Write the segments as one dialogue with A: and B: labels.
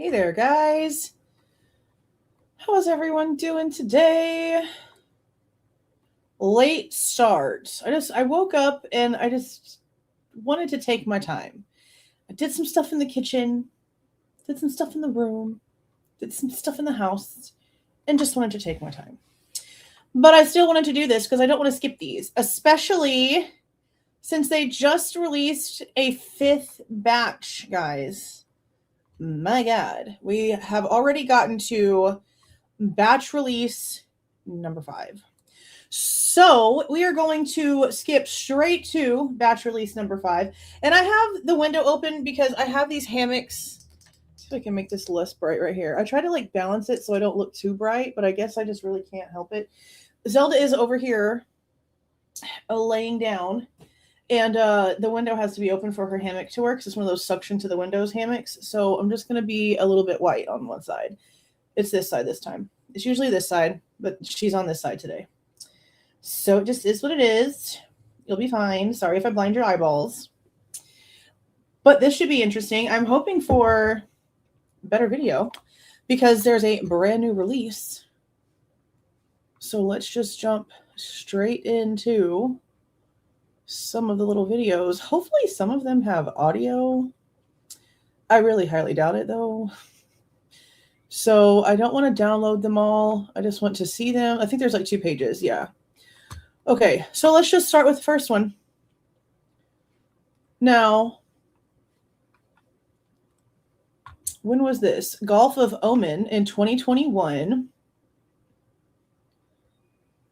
A: Hey there, guys. How is everyone doing today? Late start. I woke up and I just wanted to take my time. I did some stuff in the kitchen, did some stuff in the room, did some stuff in the house, and just wanted to take my time. But I still wanted to do this because I don't want to skip these, especially since they just released a 5th batch, guys. My God, we have already gotten to batch release number 5. So we are going to skip straight to batch release number 5. And I have the window open because I have these hammocks. Let's see if I can make this less bright right here. I try to like balance it so I don't look too bright, but I guess I just really can't help it. Zelda is over here laying down. And the window has to be open for her hammock to work. It's one of those suction to the windows hammocks. So I'm just going to be a little bit white on one side. It's this side this time. It's usually this side, but she's on this side today. So it just is what it is. You'll be fine. Sorry if I blind your eyeballs. But this should be interesting. I'm hoping for better video because there's a brand new release. So let's just jump straight into some of the little videos. Hopefully some of them have audio. I really highly doubt it though. So I don't want to download them all. I just want to see them. I think there's like 2 pages. Yeah. Okay. So let's just start with the first one. Now, when was this? Gulf of Oman in 2021.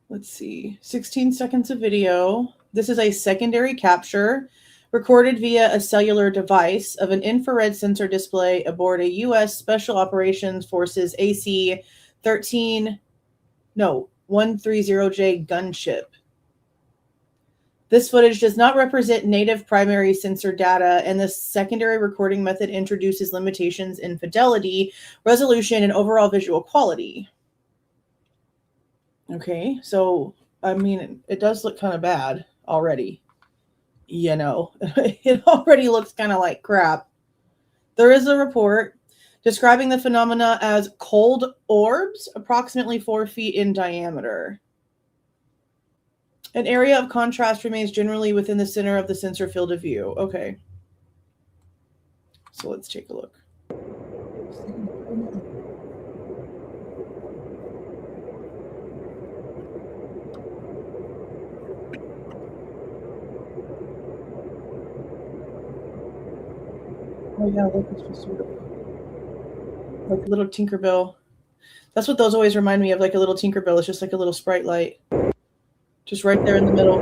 A: Let's see. 16 seconds of video. This is a secondary capture recorded via a cellular device of an infrared sensor display aboard a U.S. Special Operations Forces AC-130J gunship. This footage does not represent native primary sensor data, and the secondary recording method introduces limitations in fidelity, resolution, and overall visual quality. Okay, so, I mean, it does look kind of bad already. You know, it already looks kind of like crap. There is a report describing the phenomena as cold orbs, approximately 4 feet in diameter. An area of contrast remains generally within the center of the sensor field of view. Okay. So let's take a look. Oh yeah, look, it's just sort of like a little Tinkerbell. That's what those always remind me of, like a little Tinkerbell. It's just like a little sprite light. Just right there in the middle.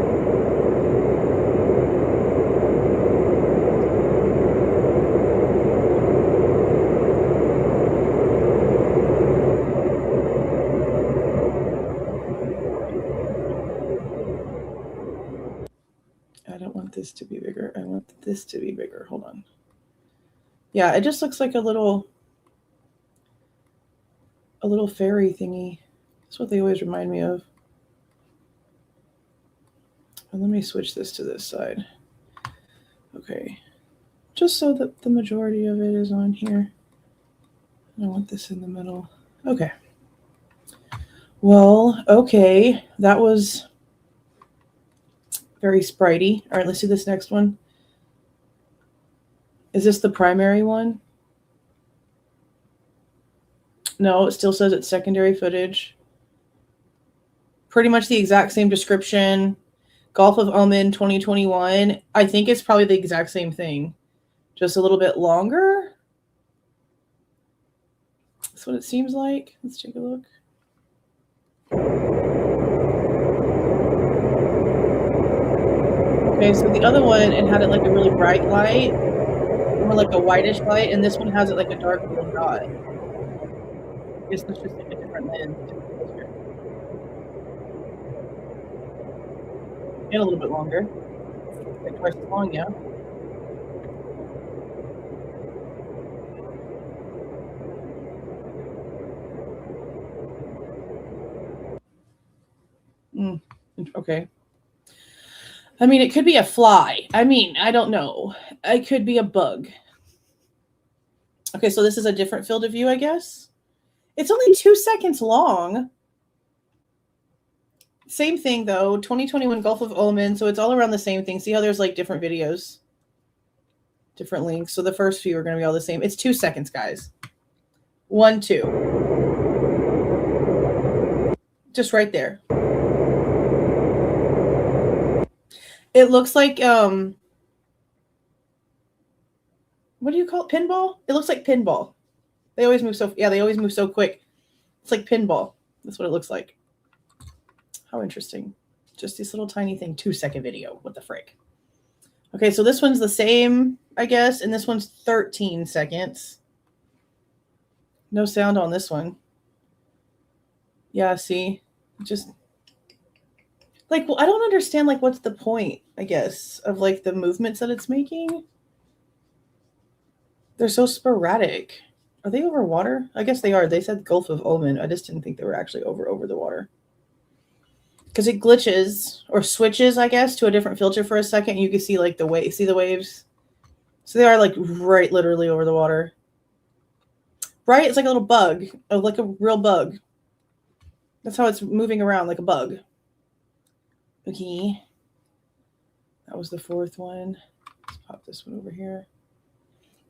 A: I don't want this to be bigger. I want this to be bigger. Hold on. Yeah, it just looks like a little fairy thingy. That's what they always remind me of. And let me switch this to this side. Okay. Just so that the majority of it is on here. I want this in the middle. Okay. Well, okay. That was very spritey. All right, let's do this next one. Is this the primary one? No, it still says it's secondary footage. Pretty much the exact same description. Gulf of Oman 2021. I think it's probably the exact same thing. Just a little bit longer. That's what it seems like. Let's take a look. Okay, so the other one, it had it like a really bright light, more like a whitish light, and this one has it like a dark blue dot. I guess that's just like a different lens. And a little bit longer. Like twice as long, yeah. Okay. I mean, it could be a fly. I mean, I don't know. It could be a bug. Okay, so this is a different field of view, I guess. It's only 2 seconds long. Same thing, though. 2021 Gulf of Oman. So it's all around the same thing. See how there's like different videos? Different links. So the first few are going to be all the same. It's 2 seconds, guys. 1, 2. Just right there. It looks like, what do you call it? Pinball? It looks like pinball. They always move so, yeah, they always move so quick. It's like pinball. That's what it looks like. How interesting. Just this little tiny thing, 2-second video. What the frick? Okay, so this one's the same, I guess, and this one's 13 seconds. No sound on this one. Yeah, see? Just, like, well, I don't understand, like, what's the point, I guess, of, like, the movements that it's making? They're so sporadic. Are they over water? I guess they are. They said Gulf of Oman. I just didn't think they were actually over the water. Because it glitches or switches, I guess, to a different filter for a second. You can see like the wave. See the waves? So they are like right literally over the water. Right? It's like a little bug. Like a real bug. That's how it's moving around, like a bug. Okay. That was the fourth one. Let's pop this one over here.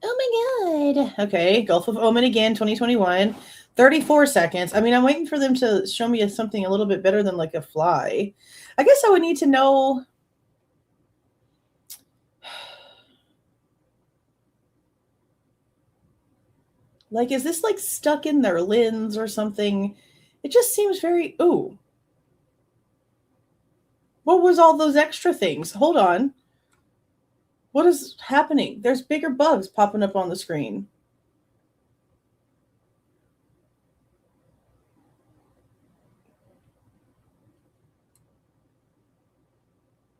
A: Oh my god. Okay. Gulf of Oman again, 2021. 34 seconds. I mean, I'm waiting for them to show me something a little bit better than like a fly. I guess I would need to know. Like, is this like stuck in their lens or something? It just seems very, ooh. What was all those extra things? Hold on. What is happening? There's bigger bugs popping up on the screen.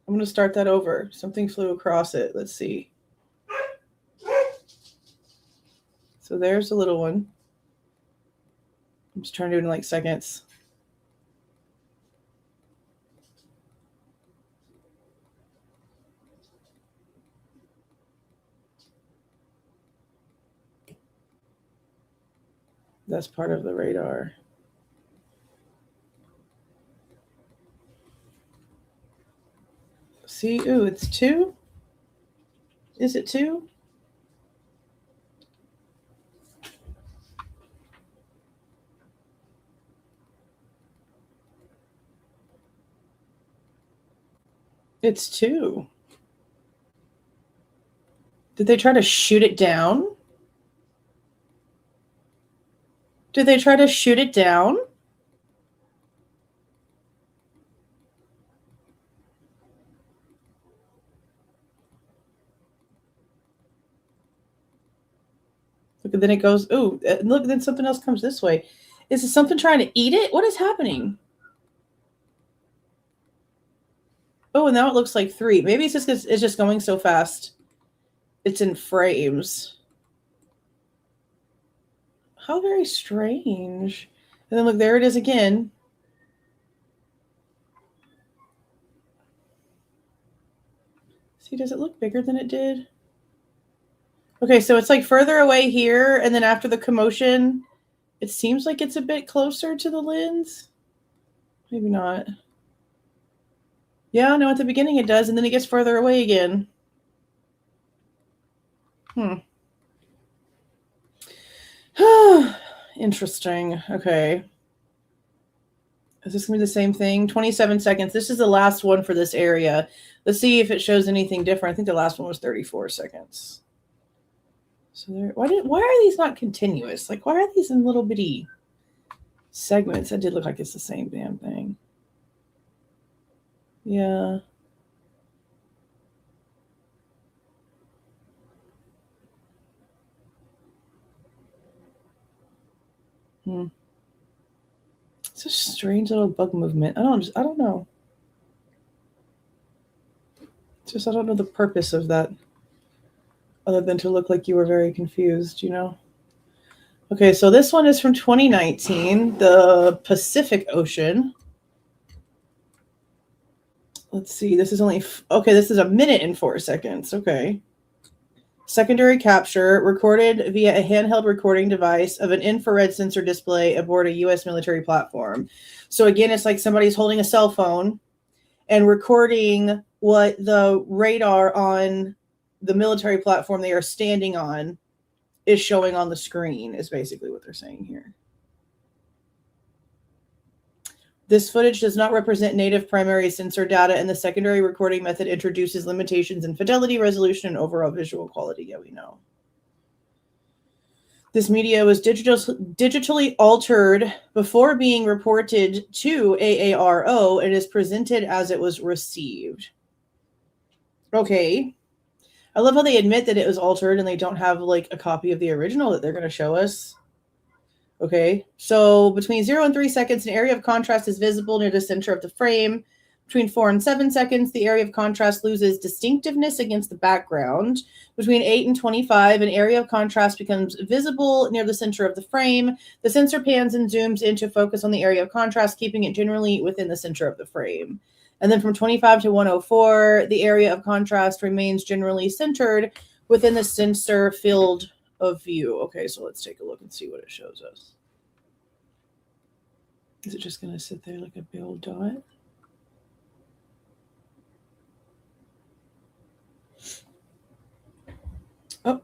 A: I'm going to start that over. Something flew across it. Let's see. So there's a little one. I'm just trying to do it in like seconds. That's part of the radar. See, ooh, it's 2. Is it 2? It's 2. Did they try to shoot it down? Did they try to shoot it down? Look, and then it goes, ooh, look, then something else comes this way. Is it something trying to eat it? What is happening? Oh, and now it looks like 3. Maybe it's just because it's just going so fast. It's in frames. How very strange. And then look, there it is again. See, does it look bigger than it did? Okay, so it's like further away here, and then after the commotion, it seems like it's a bit closer to the lens. Maybe not. Yeah, no, at the beginning it does, and then it gets further away again. Interesting. Okay. Is this going to be the same thing? 27 seconds. This is the last one for this area. Let's see if it shows anything different. I think the last one was 34 seconds. So there, why are these not continuous? Like, why are these in little bitty segments? That did look like it's the same damn thing. Yeah. It's a strange little bug movement. I don't know. It's just I don't know the purpose of that, other than to look like you were very confused, you know? Okay, so this one is from 2019, the Pacific Ocean. Let's see, this is only, okay, this is 1 minute and 4 seconds. Okay. Secondary capture recorded via a handheld recording device of an infrared sensor display aboard a U.S. military platform. So again, it's like somebody's holding a cell phone and recording what the radar on the military platform they are standing on is showing on the screen, is basically what they're saying here. This footage does not represent native primary sensor data, and the secondary recording method introduces limitations in fidelity, resolution, and overall visual quality. Yeah, we know. This media was digitally altered before being reported to AARO and is presented as it was received. Okay. I love how they admit that it was altered and they don't have like a copy of the original that they're going to show us. Okay, so between 0 and 3 seconds, an area of contrast is visible near the center of the frame. Between 4 and 7 seconds, the area of contrast loses distinctiveness against the background. Between 8 and 25, an area of contrast becomes visible near the center of the frame. The sensor pans and zooms in to focus on the area of contrast, keeping it generally within the center of the frame. And then from 25 to 104, the area of contrast remains generally centered within the sensor field of view. Okay, so let's take a look and see what it shows us. Is it just going to sit there like a big old dot? Oh.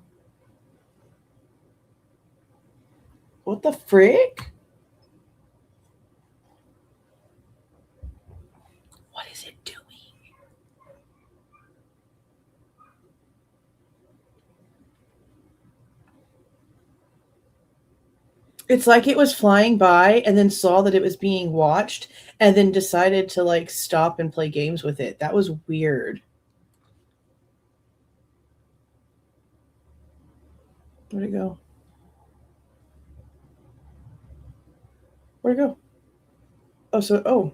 A: What the frick? What is it doing? It's like it was flying by and then saw that it was being watched and then decided to like stop and play games with it. That was weird. Where'd it go? Where'd it go? Oh.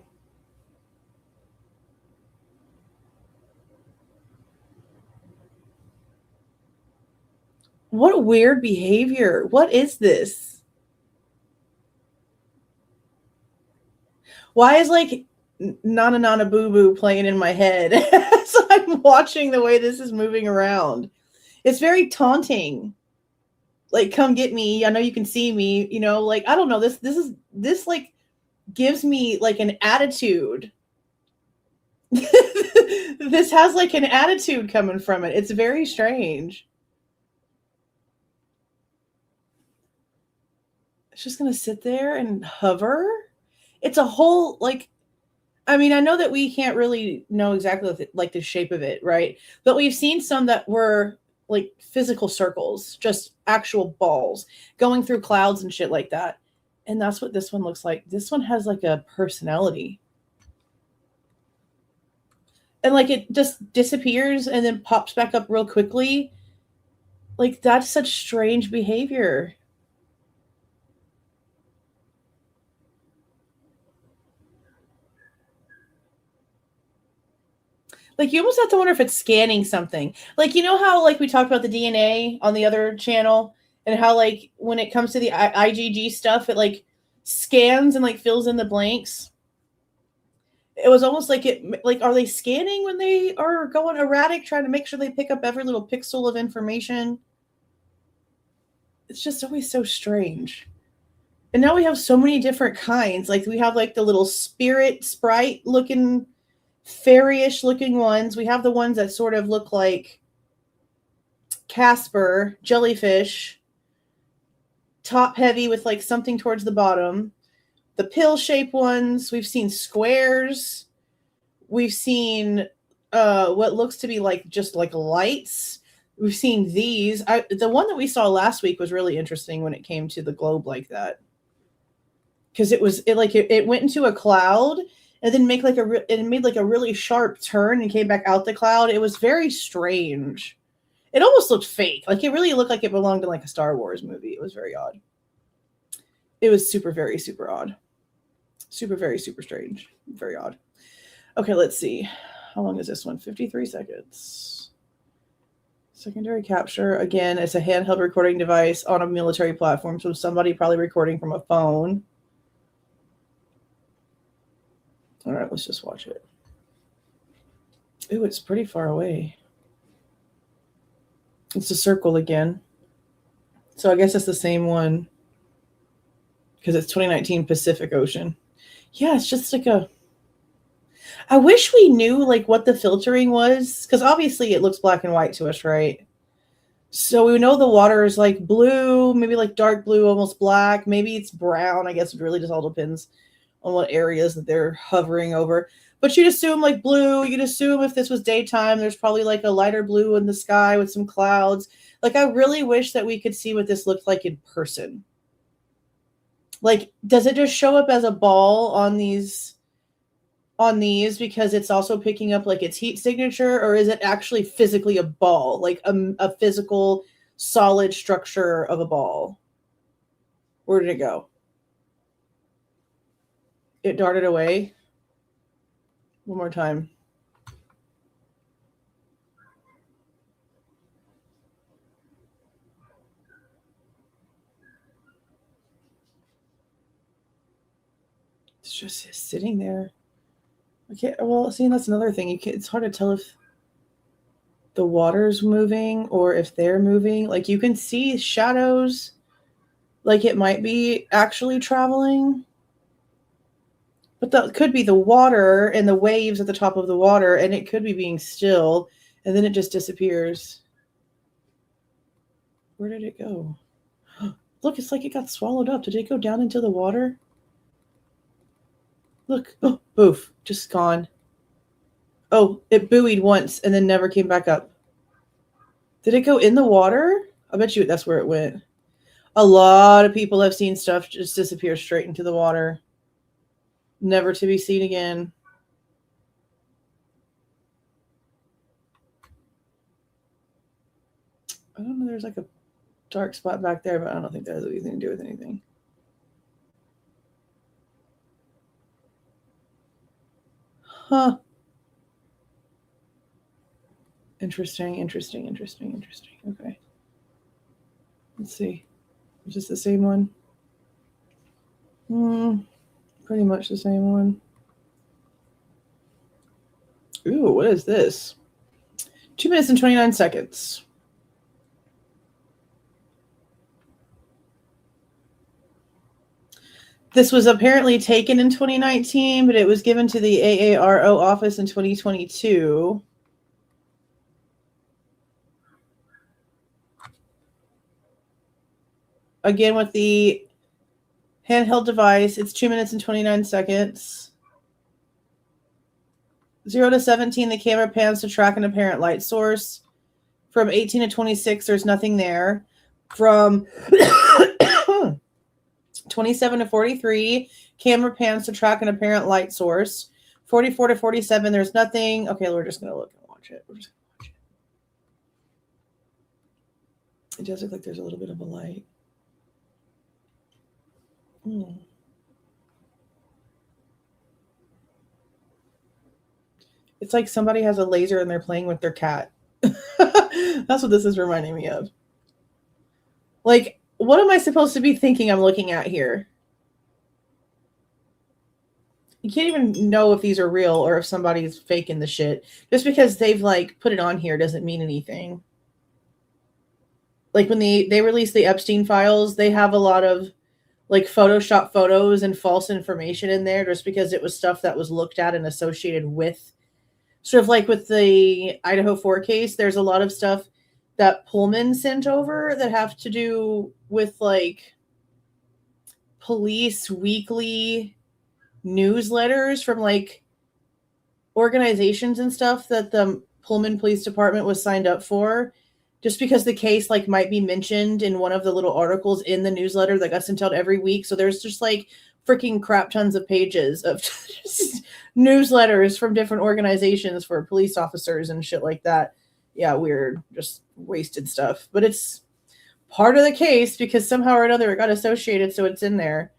A: What weird behavior. What is this? Why is like Nana Nana Boo Boo playing in my head as I'm watching the way this is moving around? It's very taunting. Like, come get me. I know you can see me. You know, like I don't know. This like gives me like an attitude. This has like an attitude coming from it. It's very strange. It's just gonna sit there and hover. It's a whole like I mean, I know that we can't really know exactly like the shape of it, right? But we've seen some that were like physical circles, just actual balls going through clouds and shit like that. And that's what this one looks like. This one has like a personality. And like it just disappears and then pops back up real quickly. Like that's such strange behavior. Like you almost have to wonder if it's scanning something. Like you know how like we talked about the DNA on the other channel and how like when it comes to the IgG stuff it like scans and like fills in the blanks. It was almost like it like are they scanning when they are going erratic trying to make sure they pick up every little pixel of information? It's just always so strange. And now we have so many different kinds. Like we have like the little spirit sprite looking fairyish looking ones. We have the ones that sort of look like Casper, jellyfish, top heavy with like something towards the bottom. The pill shape ones, we've seen squares. We've seen what looks to be like just like lights. We've seen these. The one that we saw last week was really interesting when it came to the globe like that. Because it went into a cloud and then made like a really sharp turn and came back out the cloud. It was very strange. It almost looked fake. Like it really looked like it belonged in like a Star Wars movie. It was very odd. It was super, very, super odd. Super, very, super strange. Very odd. Okay, let's see. How long is this one? 53 seconds. Secondary capture. Again, it's a handheld recording device on a military platform. So somebody probably recording from a phone. All right, let's just watch it. Ooh, it's pretty far away. It's a circle again. So I guess it's the same one because it's 2019 Pacific Ocean. Yeah, it's just like a. I wish we knew like what the filtering was because obviously it looks black and white to us, right? So we know the water is like blue, maybe like dark blue, almost black. Maybe it's brown. I guess it really just all depends on what areas that they're hovering over. But you'd assume like blue. You'd assume if this was daytime, there's probably like a lighter blue in the sky with some clouds. Like I really wish that we could see what this looked like in person. Like, does it just show up as a ball on these because it's also picking up like its heat signature, or is it actually physically a ball, like a physical solid structure of a ball? Where did it go? It darted away. One more time. It's just sitting there. Okay, well, see, that's another thing. It's hard to tell if the water's moving or if they're moving. Like you can see shadows, like it might be actually traveling. But that could be the water and the waves at the top of the water, and it could be being still, and then it just disappears. Where did it go? Look, it's like it got swallowed up. Did it go down into the water? Look. Oh, poof. Just gone. Oh, it buoyed once and then never came back up. Did it go in the water? I bet you that's where it went. A lot of people have seen stuff just disappear straight into the water. Never to be seen again. I don't know. There's like a dark spot back there, but I don't think that has anything to do with anything. Huh. Interesting. Okay. Let's see. Is this the same one? Pretty much the same one. Ooh, what is this? 2 minutes and 29 seconds. This was apparently taken in 2019, but it was given to the AARO office in 2022. Again, with the handheld device, it's 2 minutes and 29 seconds. 0 to 17, the camera pans to track an apparent light source. From 18 to 26, there's nothing there. From 27 to 43, camera pans to track an apparent light source. 44 to 47, there's nothing. Okay, we're just going to look and watch it. It does look like there's a little bit of a light. It's like somebody has a laser and they're playing with their cat. That's what this is reminding me of. Like, what am I supposed to be thinking I'm looking at here? You can't even know if these are real or if somebody's faking the shit. Just because they've like put it on here doesn't mean anything. Like when they release the Epstein files, they have a lot of like Photoshop photos and false information in there just because it was stuff that was looked at and associated with, sort of like with the Idaho 4 case, there's a lot of stuff that Pullman sent over that have to do with like police weekly newsletters from like organizations and stuff that the Pullman Police Department was signed up for, just because the case like might be mentioned in one of the little articles in the newsletter that got sent out every week. So there's just like freaking crap tons of pages of just newsletters from different organizations for police officers and shit like that. Yeah, weird, just wasted stuff. But it's part of the case because somehow or another it got associated, so it's in there.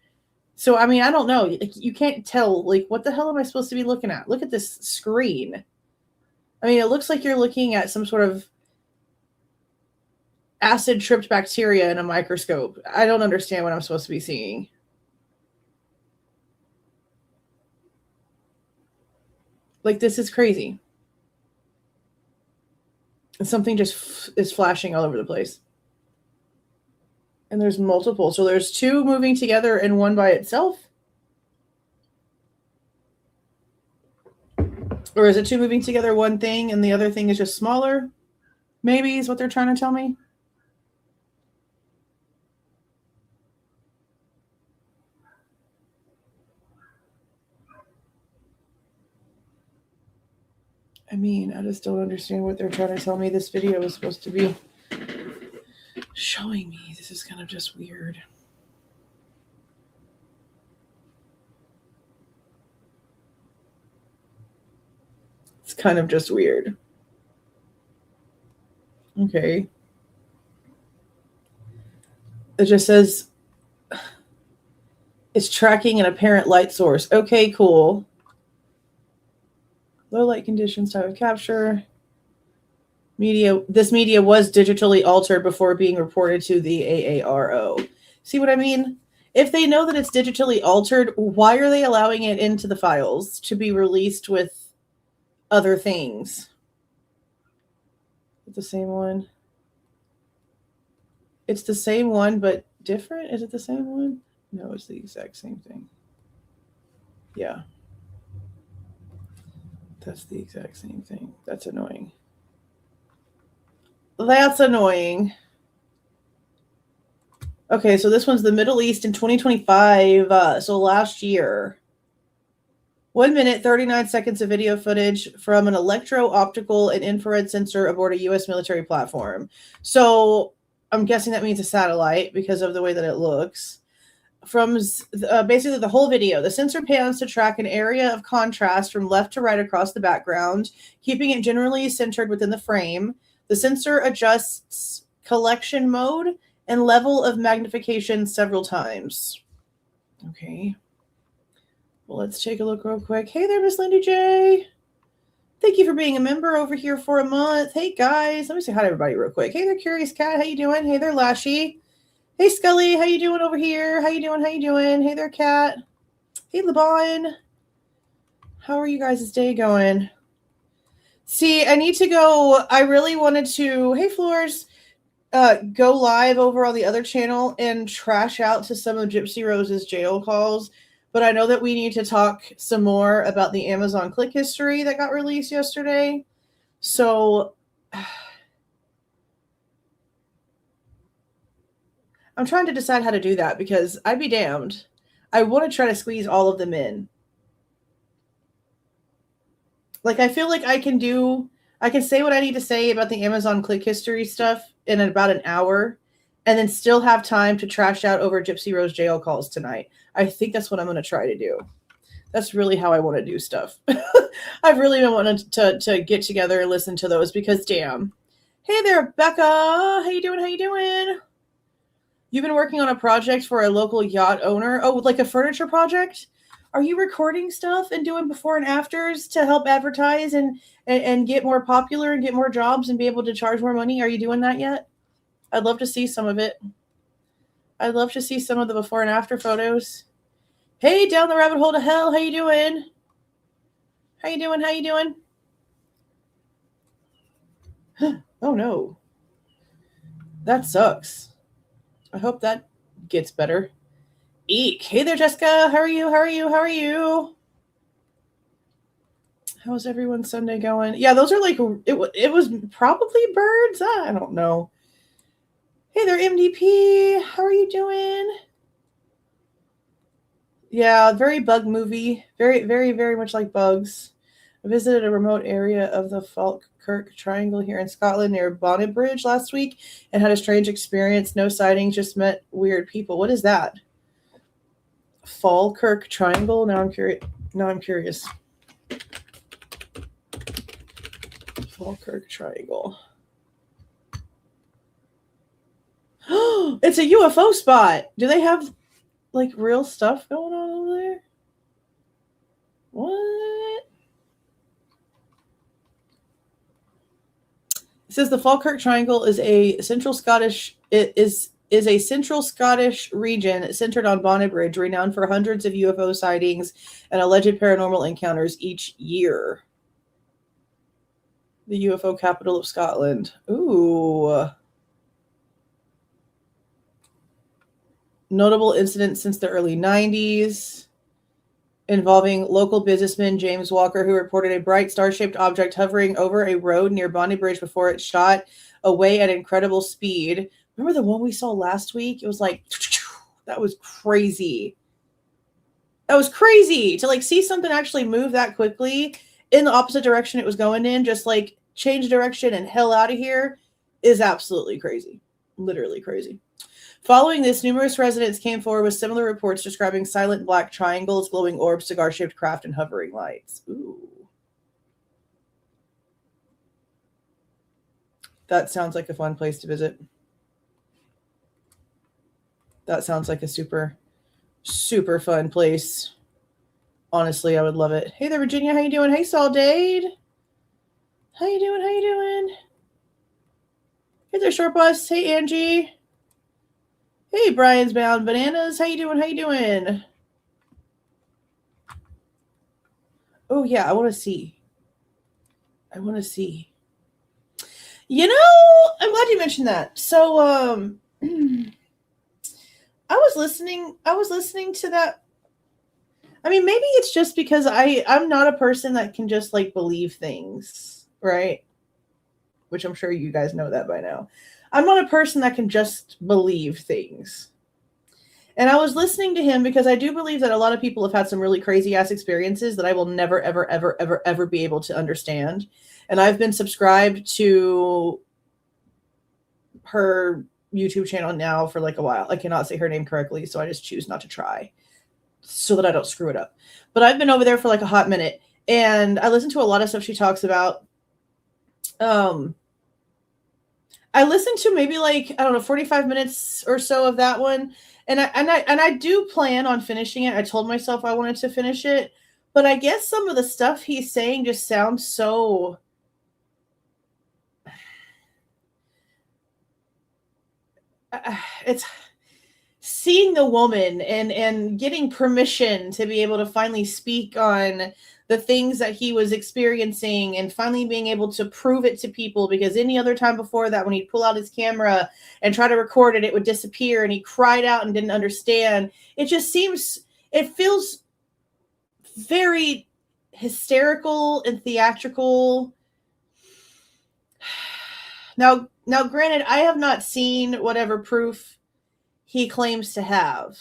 A: So, I mean, I don't know. You can't tell, like, what the hell am I supposed to be looking at? Look at this screen. I mean, it looks like you're looking at some sort of acid-tripped bacteria in a microscope. I don't understand what I'm supposed to be seeing. Like, this is crazy. Something just is flashing all over the place. And there's multiple. So there's two moving together and one by itself. Or is it two moving together, one thing, and the other thing is just smaller? Maybe is what they're trying to tell me. I mean, I just don't understand what they're trying to tell me this video is supposed to be showing me. This is kind of just weird. It's kind of just weird. Okay. It just says it's tracking an apparent light source. Okay, cool. Low light conditions, type of capture. Media. This media was digitally altered before being reported to the AARO. See what I mean? If they know that it's digitally altered, why are they allowing it into the files to be released with other things? It's the same one. It's the same one, but different? Is it the same one? No, it's the exact same thing. Yeah. That's the exact same thing. That's annoying. That's annoying. Okay, so this one's the Middle East in 2025. So last year. 1 minute, 39 seconds of video footage from an electro-optical and infrared sensor aboard a U.S. military platform. So I'm guessing that means a satellite because of the way that it looks. From basically the whole video, the sensor pans to track an area of contrast from left to right across the background, keeping it generally centered within the frame. The sensor adjusts collection mode and level of magnification several times. Okay. Well, let's take a look real quick. Hey there, Miss Lindy J. Thank you for being a member over here for a month. Hey, guys. Let me say hi to everybody real quick. Hey there, Curious Cat. How you doing? Hey there, Lashy. Hey, Scully. How you doing over here? How you doing? How you doing? Hey there, Cat. Hey, LeBon. How are you guys' day going? See, I need to go. I really wanted to, hey, Floors, go live over on the other channel and trash out to some of Gypsy Rose's jail calls. But I know that we need to talk some more about the Amazon click history that got released yesterday. So I'm trying to decide how to do that because I'd be damned. I want to try to squeeze all of them in. Like, I feel like I can say what I need to say about the Amazon click history stuff in about an hour and then still have time to trash out over Gypsy Rose jail calls tonight. I think that's what I'm going to try to do. That's really how I want to do stuff. I've really been wanting to get together and listen to those because, damn. Hey there, Becca. How you doing? How you doing? You've been working on a project for a local yacht owner. Oh, like a furniture project? Are you recording stuff and doing before and afters to help advertise and get more popular and get more jobs and be able to charge more money? Are you doing that yet? I'd love to see some of it. I'd love to see some of the before and after photos. Hey, down the rabbit hole to hell. How you doing? How you doing? How you doing? Oh, no. That sucks. I hope that gets better. Eek. Hey there, Jessica. How are you? How are you? How are you? How's everyone's Sunday going? Yeah, those are like, it was probably birds. I don't know. Hey there, MDP. How are you doing? Yeah, very bug movie. Very, very, very much like bugs. I visited a remote area of the Falkirk Triangle here in Scotland near Bonnybridge last week and had a strange experience. No sightings, just met weird people. What is that? Falkirk Triangle? Now I'm curious. Falkirk Triangle. It's a UFO spot. Do they have like real stuff going on over there? What? It says the Falkirk Triangle is a central Scottish region centered on Bonnybridge, renowned for hundreds of UFO sightings and alleged paranormal encounters each year. The UFO capital of Scotland. Ooh. Notable incidents since the early 90s involving local businessman James Walker, who reported a bright star-shaped object hovering over a road near Bondi Bridge before it shot away at incredible speed. Remember the one we saw last week? It was like, that was crazy. That was crazy to like see something actually move that quickly in the opposite direction it was going in, just like change direction and hell out of here, is absolutely crazy. Literally crazy. Following this, numerous residents came forward with similar reports describing silent black triangles, glowing orbs, cigar-shaped craft, and hovering lights. Ooh. That sounds like a fun place to visit. That sounds like a super, super fun place. Honestly, I would love it. Hey there, Virginia. How you doing? Hey, Saldade. How you doing? How you doing? Hey there, Short Bus. Hey, Angie. Hey, Brian's Bound Bananas. How you doing? How you doing? Oh, yeah, I want to see. I want to see. You know, I'm glad you mentioned that. So, I was listening to that. I mean, maybe it's just because I'm not a person that can just like believe things, right? Which I'm sure you guys know that by now. I'm not a person that can just believe things. And I was listening to him because I do believe that a lot of people have had some really crazy ass experiences that I will never, ever, ever, ever, ever be able to understand. And I've been subscribed to her YouTube channel now for like a while. I cannot say her name correctly, so I just choose not to try so that I don't screw it up. But I've been over there for like a hot minute, and I listen to a lot of stuff she talks about. I listened to maybe like, I don't know, 45 minutes or so of that one. And I do plan on finishing it. I told myself I wanted to finish it, but I guess some of the stuff he's saying just sounds so it's seeing the woman and getting permission to be able to finally speak on the things that he was experiencing and finally being able to prove it to people, because any other time before that, when he'd pull out his camera and try to record it, it would disappear and he cried out and didn't understand. It feels very hysterical and theatrical. Now, granted, I have not seen whatever proof he claims to have.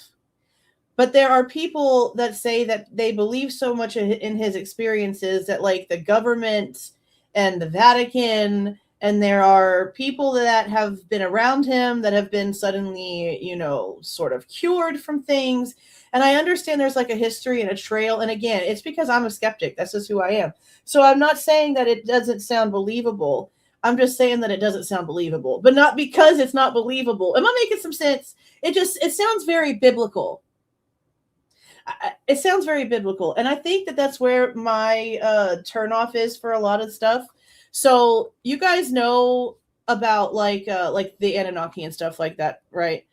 A: But there are people that say that they believe so much in his experiences that like the government and the Vatican, and there are people that have been around him that have been suddenly, sort of cured from things. And I understand there's like a history and a trail. And again, it's because I'm a skeptic. That's just who I am. So I'm not saying that it doesn't sound believable. I'm just saying that it doesn't sound believable, but not because it's not believable. Am I making some sense? It sounds very biblical. It sounds very biblical. And I think that that's where my turnoff is for a lot of stuff. So you guys know about like the Anunnaki and stuff like that, right?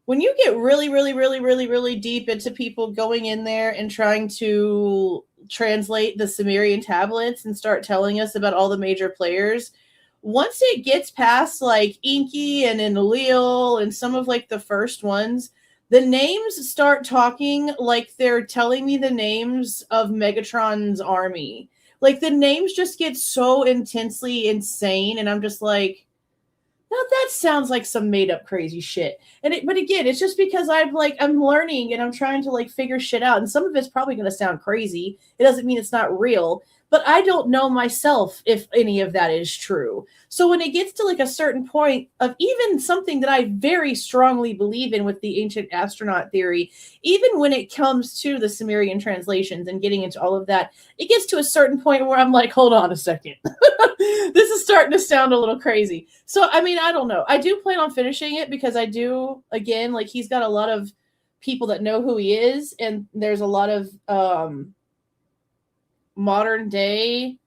A: When you get really, really, really, really, really deep into people going in there and trying to translate the Sumerian tablets and start telling us about all the major players, once it gets past like Enki and Enlil and some of like the first ones, the names start talking like they're telling me the names of Megatron's army. Like the names just get so intensely insane, and I'm just like, now that sounds like some made up crazy shit. But again, it's just because I'm learning and I'm trying to like figure shit out, and some of it's probably going to sound crazy. It doesn't mean it's not real, but I don't know myself if any of that is true. So when it gets to like a certain point of even something that I very strongly believe in with the ancient astronaut theory, even when it comes to the Sumerian translations and getting into all of that, it gets to a certain point where I'm like, hold on a second. This is starting to sound a little crazy. So, I mean, I don't know. I do plan on finishing it because I do, again, like he's got a lot of people that know who he is, and there's a lot of modern day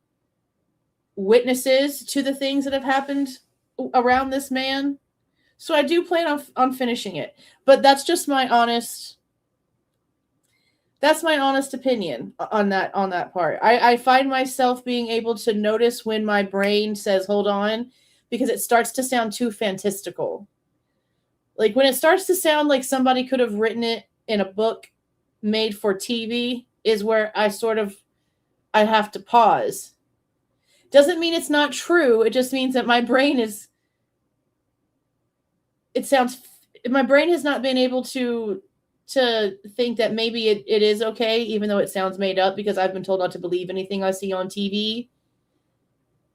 A: witnesses to the things that have happened around this man. So I do plan on finishing it. But that's just my honest That's my honest opinion on that part. I find myself being able to notice when my brain says, hold on, because it starts to sound too fantastical. Like when it starts to sound like somebody could have written it in a book made for TV is where I have to pause. Doesn't mean it's not true. It just means that my brain has not been able to think that maybe it is okay, even though it sounds made up, because I've been told not to believe anything I see on TV.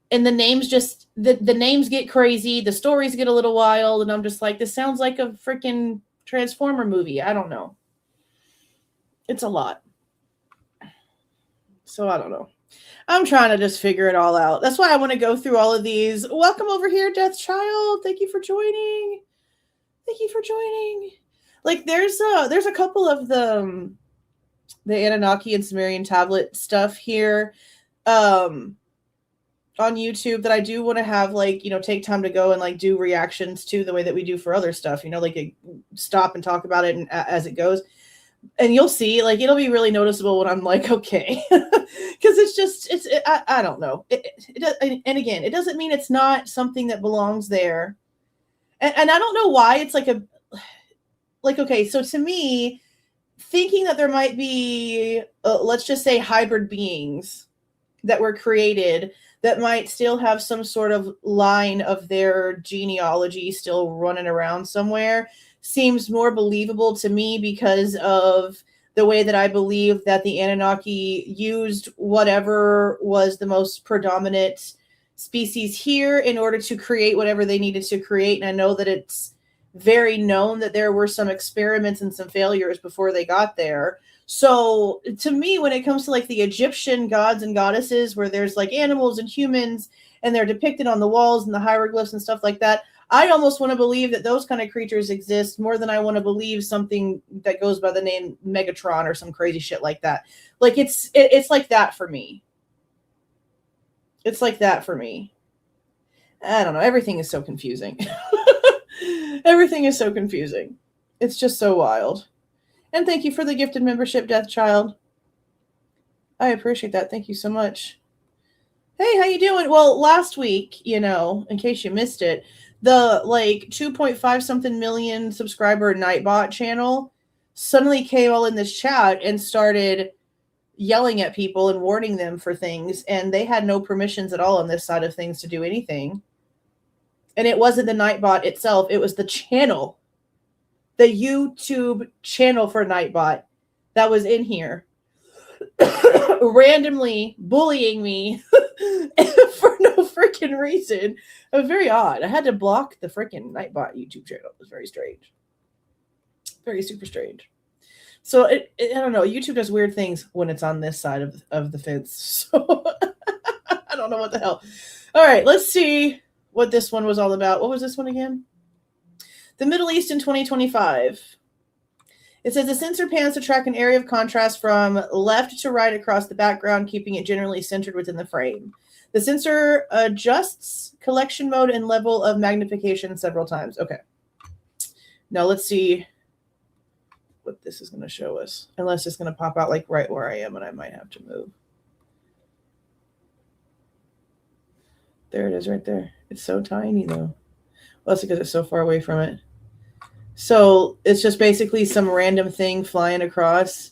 A: And the names the names get crazy, the stories get a little wild, and I'm just like, this sounds like a freaking Transformer movie. I don't know. It's a lot. So I don't know. I'm trying to just figure it all out. That's why I want to go through all of these. Welcome over here, Death Child. Thank you for joining. Thank you for joining. Like there's a couple of the Anunnaki and Sumerian tablet stuff here on YouTube that I do want to have, like, take time to go and like do reactions to, the way that we do for other stuff, like stop and talk about it and as it goes. And you'll see, like, it'll be really noticeable when I'm like, okay, because I don't know. And again, it doesn't mean it's not something that belongs there. And I don't know why it's okay. So to me, thinking that there might be, let's just say, hybrid beings that were created that might still have some sort of line of their genealogy still running around somewhere seems more believable to me, because of the way that I believe that the Anunnaki used whatever was the most predominant species here in order to create whatever they needed to create. And I know that it's very known that there were some experiments and some failures before they got there. So to me, when it comes to like the Egyptian gods and goddesses, where there's like animals and humans and they're depicted on the walls and the hieroglyphs and stuff like that, I almost want to believe that those kind of creatures exist more than I want to believe something that goes by the name Megatron or some crazy shit like that. Like it's like that for me. It's like that for me. I don't know. Everything is so confusing. Everything is so confusing. It's just so wild. And thank you for the gifted membership, Death Child. I appreciate that. Thank you so much. Hey, how you doing? Well, last week, in case you missed it, the like 2.5 something million subscriber Nightbot channel suddenly came all in this chat and started yelling at people and warning them for things, and they had no permissions at all on this side of things to do anything. And it wasn't the Nightbot itself, it was the channel, the YouTube channel for Nightbot that was in here randomly bullying me for no freaking reason. It was very odd. I had to block the freaking Nightbot YouTube channel. It was very strange. Very super strange. So I don't know. YouTube does weird things when it's on this side of the fence. So I don't know what the hell. All right, let's see what this one was all about. What was this one again? The Middle East in 2025. It says the sensor pans to track an area of contrast from left to right across the background, keeping it generally centered within the frame. The sensor adjusts collection mode and level of magnification several times. Okay. Now let's see what this is going to show us. Unless it's going to pop out like right where I am and I might have to move. There it is right there. It's so tiny though. Well, that's because it's so far away from it. So it's just basically some random thing flying across.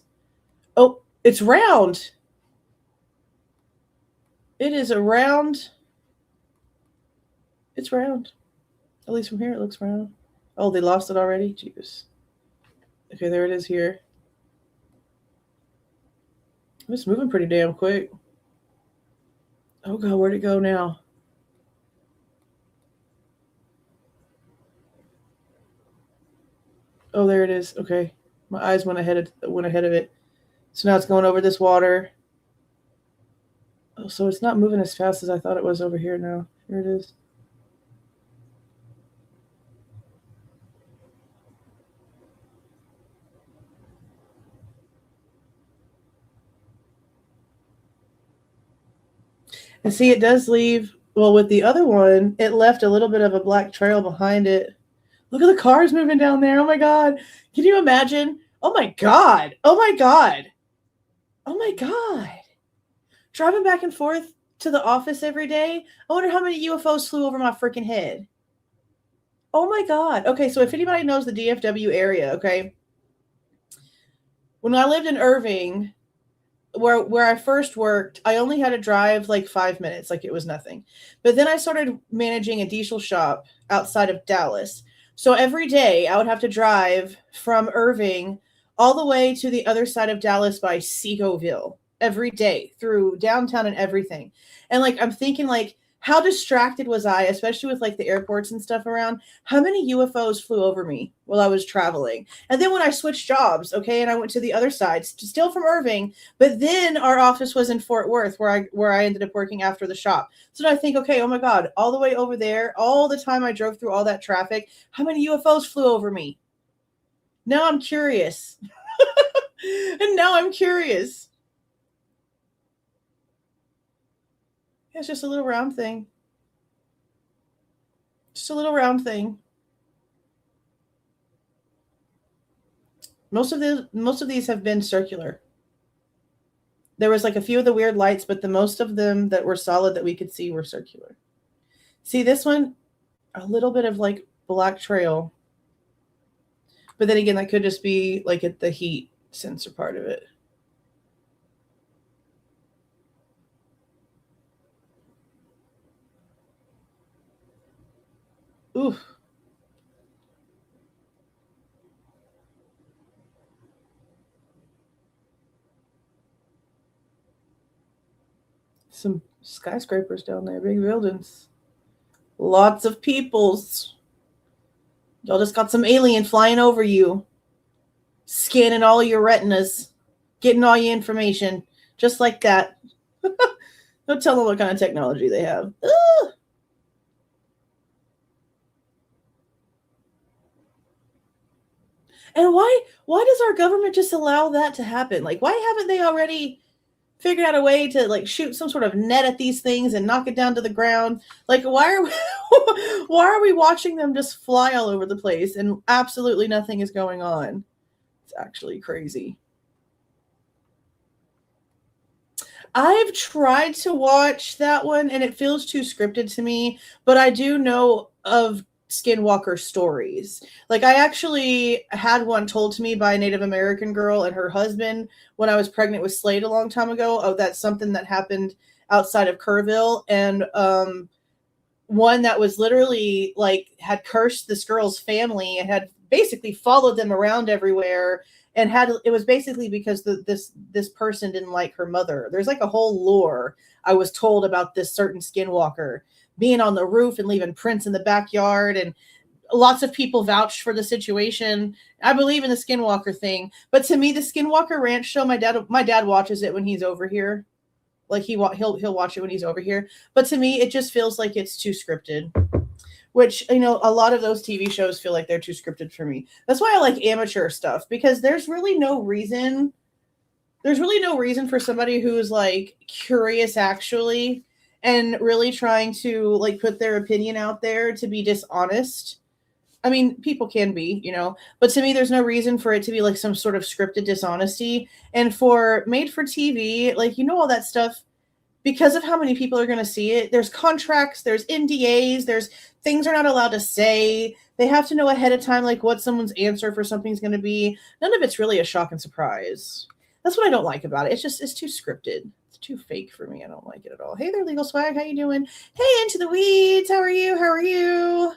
A: Oh, it's round. It is a round. It's round. At least from here it looks round. Oh, they lost it already? Jeez. Okay, there it is here. It's moving pretty damn quick. Oh God, where'd it go now? Oh, there it is. Okay. My eyes went ahead of it. So now it's going over this water. Oh, so it's not moving as fast as I thought it was over here now. Here it is. And see, it does leave, well, with the other one, it left a little bit of a black trail behind it. Look at the cars moving down there. Oh my God. Can you imagine? Oh my God. Oh my God. Oh my God. Driving back and forth to the office every day. I wonder how many UFOs flew over my freaking head. Oh my God. Okay, so if anybody knows the DFW area, okay, when I lived in Irving, where I first worked, I only had to drive like 5 minutes, like it was nothing. But then I started managing a diesel shop outside of Dallas. So every day I would have to drive from Irving all the way to the other side of Dallas by Seagoville every day through downtown and everything. And like I'm thinking like how distracted was I, especially with like the airports and stuff around? How many UFOs flew over me while I was traveling? And then when I switched jobs, okay, and I went to the other side, still from Irving, but then our office was in Fort Worth, where I ended up working after the shop. So I think, okay, oh my God, all the way over there, all the time I drove through all that traffic, how many UFOs flew over me? Now I'm curious. And now I'm curious. Yeah, it's just a little round thing. Just a little round thing. Most of these have been circular. There was like a few of the weird lights, but the most of them that were solid that we could see were circular. See this one, a little bit of like black trail. But then again, that could just be like at the heat sensor part of it. Ooh. Some skyscrapers down there, big buildings. Lots of peoples. Y'all just got some alien flying over you, scanning all your retinas, getting all your information, just like that. Don't tell them what kind of technology they have. Ugh. And why does our government just allow that to happen? Like, why haven't they already figured out a way to like shoot some sort of net at these things and knock it down to the ground? Like, why are we, why are we watching them just fly all over the place and absolutely nothing is going on? It's actually crazy. I've tried to watch that one and it feels too scripted to me, but I do know of skinwalker stories. Like I actually had one told to me by a Native American girl and her husband when I was pregnant with Slade a long time ago. Oh, that's something that happened outside of Kerrville, and one that was literally like had cursed this girl's family and had basically followed them around everywhere, and had it was basically because this person didn't like her mother. There's like a whole lore I was told about this certain skinwalker being on the roof and leaving prints in the backyard, and lots of people vouched for the situation. I believe in the skinwalker thing, but to me the Skinwalker Ranch show, my dad watches it when he's over here. Like he'll watch it when he's over here, but to me it just feels like it's too scripted, which a lot of those TV shows feel like they're too scripted for me. That's why I like amateur stuff, because there's really no reason for somebody who's like curious actually and really trying to like put their opinion out there to be dishonest. I mean, people can be, but to me, there's no reason for it to be like some sort of scripted dishonesty. And for made for TV, like, all that stuff, because of how many people are going to see it, there's contracts, there's NDAs, there's things they're not allowed to say. They have to know ahead of time, like, what someone's answer for something's going to be. None of it's really a shock and surprise. That's what I don't like about it. It's too scripted. It's too fake for me. I don't like it at all. Hey there, Legal Swag. How you doing? Hey, Into the Weeds. How are you? How are you?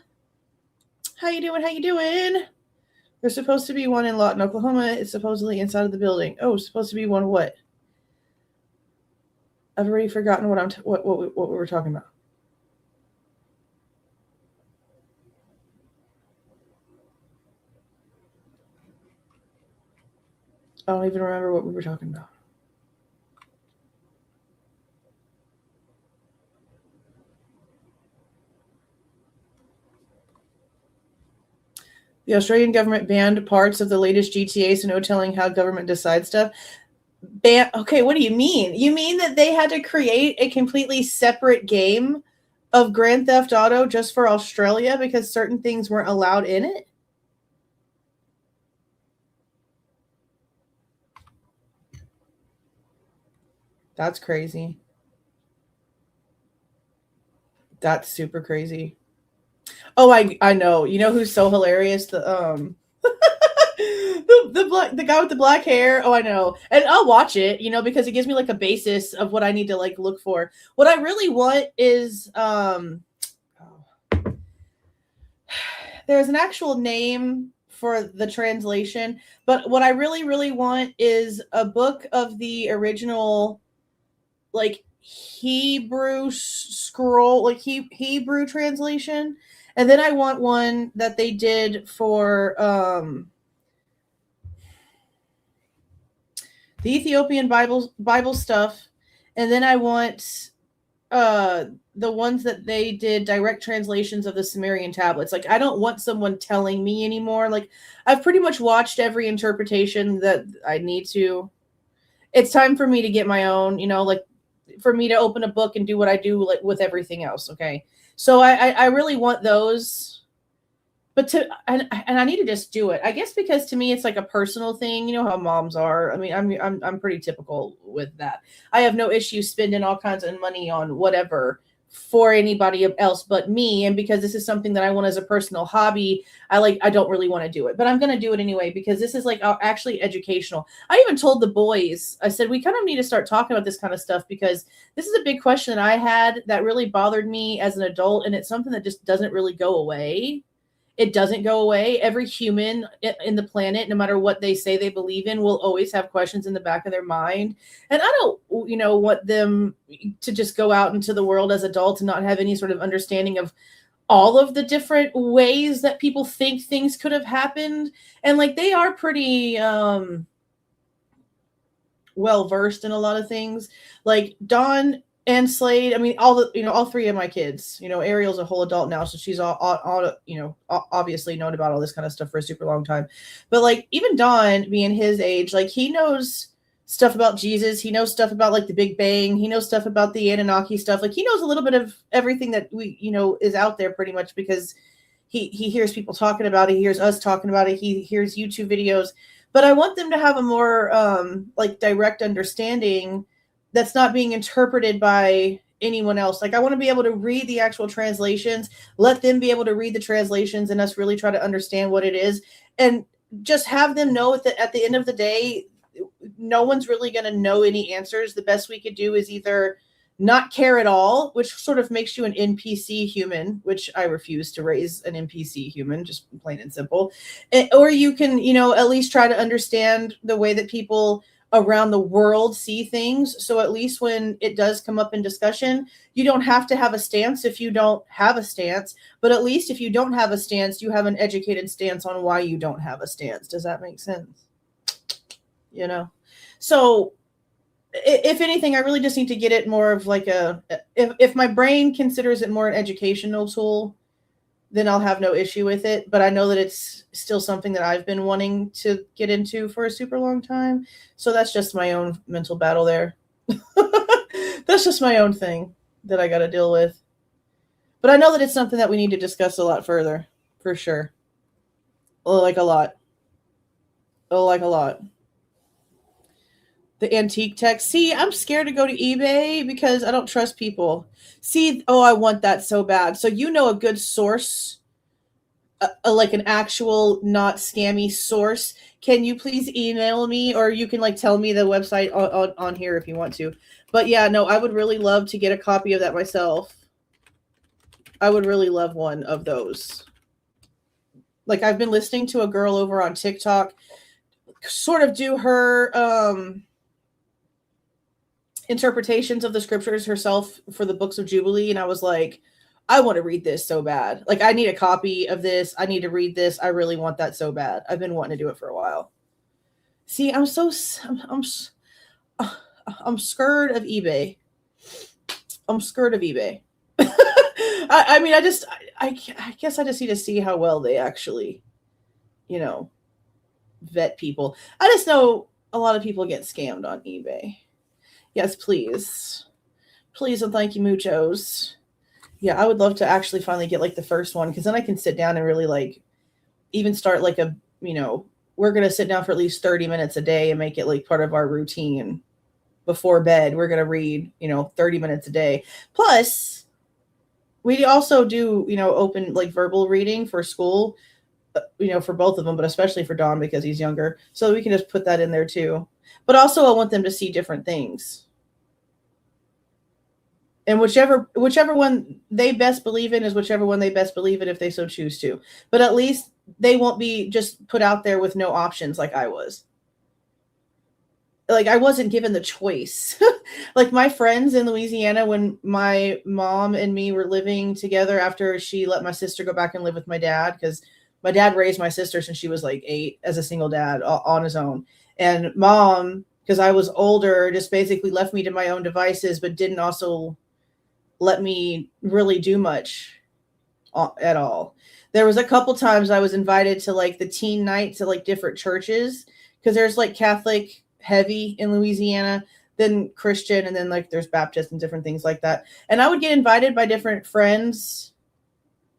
A: How you doing? How you doing? There's supposed to be one in Lawton, Oklahoma. It's supposedly inside of the building. Oh, supposed to be one what? I've already forgotten what we were talking about. I don't even remember what we were talking about. The Australian government banned parts of the latest GTA, so no telling how government decides stuff. Okay, what do you mean? You mean that they had to create a completely separate game of Grand Theft Auto just for Australia because certain things weren't allowed in it? That's crazy. That's super crazy. Oh, I know. You know who's so hilarious? The guy with the black hair. Oh, I know. And I'll watch it, because it gives me like a basis of what I need to like look for. What I really want is there's an actual name for the translation, but what I really really want is a book of the original like Hebrew scroll, like Hebrew translation, and then I want one that they did for the Ethiopian Bible stuff, and then I want the ones that they did direct translations of the Sumerian tablets. Like I don't want someone telling me anymore. Like I've pretty much watched every interpretation that I need to. It's time for me to get my own, like for me to open a book and do what I do like with everything else. Okay. So I really want those, but and I need to just do it. I guess because to me it's like a personal thing. You know how moms are. I mean, I'm pretty typical with that. I have no issue spending all kinds of money on whatever for anybody else but me. And because this is something that I want as a personal hobby, I don't really want to do it, but I'm going to do it anyway because this is like actually educational. I even told the boys, I said, we kind of need to start talking about this kind of stuff because this is a big question that I had that really bothered me as an adult. And it's something that just doesn't really go away. It doesn't go away. Every human in the planet, no matter what they say they believe in, will always have questions in the back of their mind. And I don't, want them to just go out into the world as adults and not have any sort of understanding of all of the different ways that people think things could have happened. And like they are pretty well versed in a lot of things. Like Dawn and Slade, I mean, all three of my kids, Ariel's a whole adult now. So she's all obviously known about all this kind of stuff for a super long time. But like, even Don being his age, like he knows stuff about Jesus. He knows stuff about like the Big Bang. He knows stuff about the Anunnaki stuff. Like he knows a little bit of everything that we, is out there pretty much because he hears people talking about it. He hears us talking about it. He hears YouTube videos, but I want them to have a more like direct understanding that's not being interpreted by anyone else. Like I want to be able to read the actual translations, let them be able to read the translations and us really try to understand what it is. And just have them know that at the end of the day, no one's really going to know any answers. The best we could do is either not care at all, which sort of makes you an NPC human, which I refuse to raise an NPC human, just plain and simple. Or you can, at least try to understand the way that people around the world see things. So at least when it does come up in discussion, you don't have to have a stance if you don't have a stance, but at least if you don't have a stance, you have an educated stance on why you don't have a stance. Does that make sense? So if anything, I really just need to get it more of like if my brain considers it more an educational tool, then I'll have no issue with it. But I know that it's still something that I've been wanting to get into for a super long time. So that's just my own mental battle there. That's just my own thing that I got to deal with. But I know that it's something that we need to discuss a lot further, for sure. Like a lot. Like a lot. The antique tech. See, I'm scared to go to eBay because I don't trust people. See, I want that so bad. So a good source, like an actual not scammy source. Can you please email me, or you can like tell me the website on here if you want to. But yeah, no, I would really love to get a copy of that myself. I would really love one of those. Like I've been listening to a girl over on TikTok sort of do her interpretations of the scriptures herself for the books of Jubilee. And I was like, I want to read this so bad. Like I need a copy of this. I need to read this. I really want that so bad. I've been wanting to do it for a while. See, I'm scared of eBay. I'm scared of eBay. I mean, I guess I just need to see how well they actually, vet people. I just know a lot of people get scammed on eBay. Yes, please. Please and thank you, muchos. Yeah, I would love to actually finally get like the first one because then I can sit down and really like even start like we're going to sit down for at least 30 minutes a day and make it like part of our routine. before bed. We're going to read, 30 minutes a day. Plus, we also do, open like verbal reading for school, for both of them, but especially for Don because he's younger. So we can just put that in there too. But also, I want them to see different things. And whichever one they best believe in is whichever one they best believe in if they so choose to. But at least they won't be just put out there with no options like I was. Like I wasn't given the choice. Like my friends in Louisiana, when my mom and me were living together after she let my sister go back and live with my dad, because my dad raised my sister since she was like 8 as a single dad on his own. And mom, because I was older, just basically left me to my own devices, but didn't also let me really do much at all. There was a couple times I was invited to like the teen nights at like different churches, because there's like Catholic heavy in Louisiana, then Christian, and then like there's Baptist and different things like that. And I would get invited by different friends,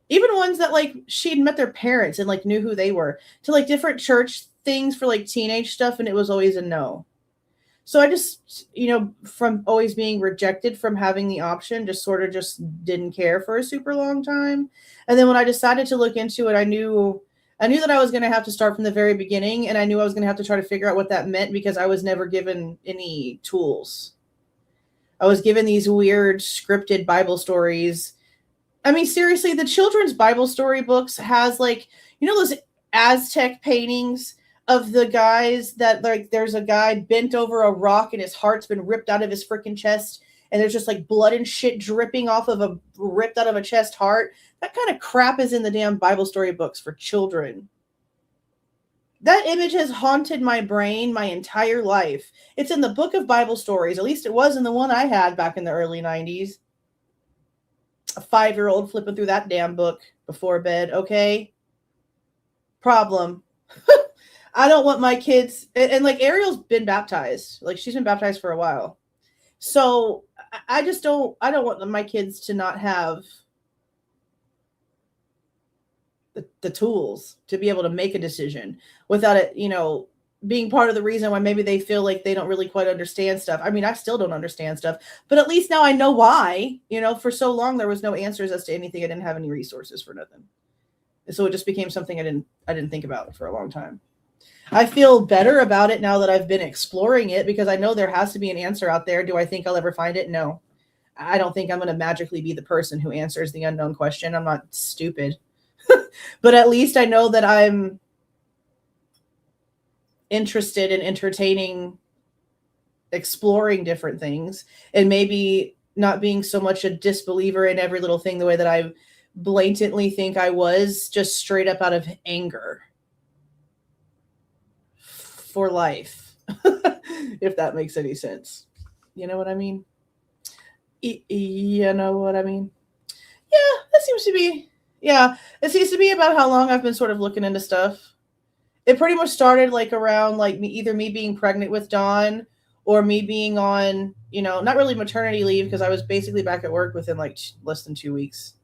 A: even ones that like she'd met their parents and like knew who they were, to like different church things for like teenage stuff, and it was always a no. So I just, from always being rejected from having the option, just sort of just didn't care for a super long time. And then when I decided to look into it, I knew that I was going to have to start from the very beginning, and I knew I was going to have to try to figure out what that meant because I was never given any tools. I was given these weird scripted Bible stories. I mean, seriously, the children's Bible story books has like, those Aztec paintings of the guys that like there's a guy bent over a rock and his heart's been ripped out of his freaking chest, and there's just like blood and shit dripping off of a ripped out of a chest heart. That kind of crap is in the damn Bible story books for children. That image has haunted my brain my entire life. It's in the book of Bible stories. At least it was in the one I had back in the early 90s. A 5-year-old flipping through that damn book before bed, okay? Problem. I don't want my kids, and like Ariel's been baptized. Like she's been baptized for a while. So I don't want my kids to not have the tools to be able to make a decision without it, being part of the reason why maybe they feel like they don't really quite understand stuff. I mean, I still don't understand stuff, but at least now I know why. For so long there was no answers as to anything. I didn't have any resources for nothing. And so it just became something I didn't think about for a long time. I feel better about it now that I've been exploring it, because I know there has to be an answer out there. Do I think I'll ever find it? No. I don't think I'm going to magically be the person who answers the unknown question. I'm not stupid. But at least I know that I'm interested in entertaining, exploring different things, and maybe not being so much a disbeliever in every little thing the way that I blatantly think I was, just straight up out of anger for life. If that makes any sense. You know what I mean? You know what I mean? Yeah, it seems to be about how long I've been sort of looking into stuff. It pretty much started like around like me being pregnant with Dawn, or me being on, not really maternity leave, because I was basically back at work within like less than 2 weeks.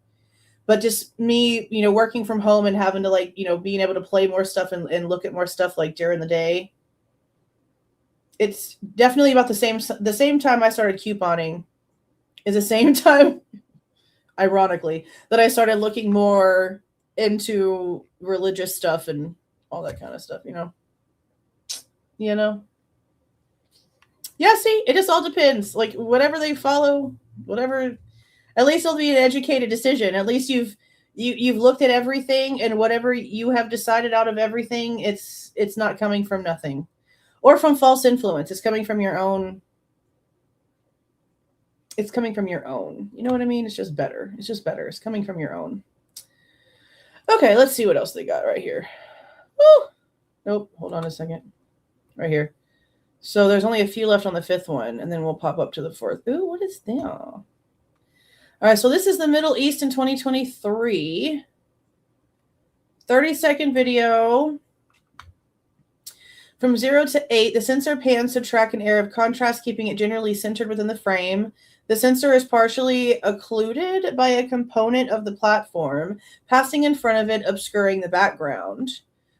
A: But just me, working from home and having to like, being able to play more stuff and look at more stuff like during the day. It's definitely about the same time I started couponing is the same time, ironically, that I started looking more into religious stuff and all that kind of stuff, Yeah, see, it just all depends. Like whatever they follow, whatever, at least it'll be an educated decision. At least you've looked at everything, and whatever you have decided out of everything, it's not coming from nothing or from false influence. It's coming from your own. It's coming from your own. You know what I mean? It's just better. It's coming from your own. Okay, let's see what else they got right here. Oh, nope. Hold on a second. Right here. So there's only a few left on the 5th one, and then we'll pop up to the 4th. Ooh, what is that? All right, so this is the Middle East in 2023. 30-second video. From 0 to 8, the sensor pans to track an area of contrast, keeping it generally centered within the frame. The sensor is partially occluded by a component of the platform, passing in front of it, obscuring the background.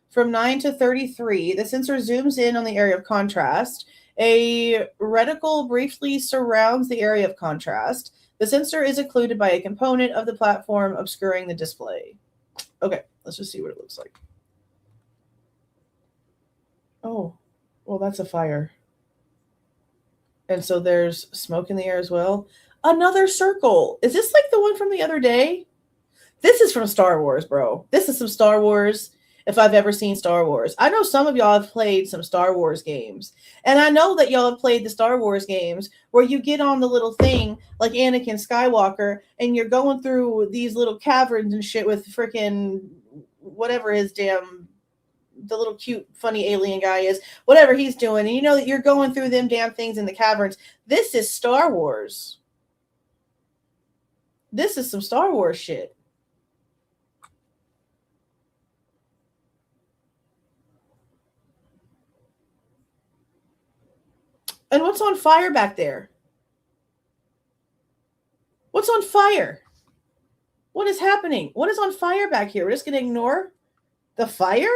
A: From 9 to 33, the sensor zooms in on the area of contrast A reticle briefly surrounds the area of contrast. The sensor is occluded by a component of the platform obscuring the display. Okay, let's just see what it looks like. Oh, well, that's a fire. And so there's smoke in the air as well. Another circle. Is this like the one from the other day? This is from Star Wars, bro. This is some Star Wars if I've ever seen Star Wars. I know some of y'all have played some Star Wars games. And I know that y'all have played the Star Wars games where you get on the little thing like Anakin Skywalker and you're going through these little caverns and shit with freaking whatever his damn the little cute funny alien guy is, whatever he's doing, and you know that you're going through them damn things in the caverns. This is Star Wars. This is some Star Wars shit. And what's on fire back there? What's on fire? What is happening? What is on fire back here? We're just going to ignore the fire?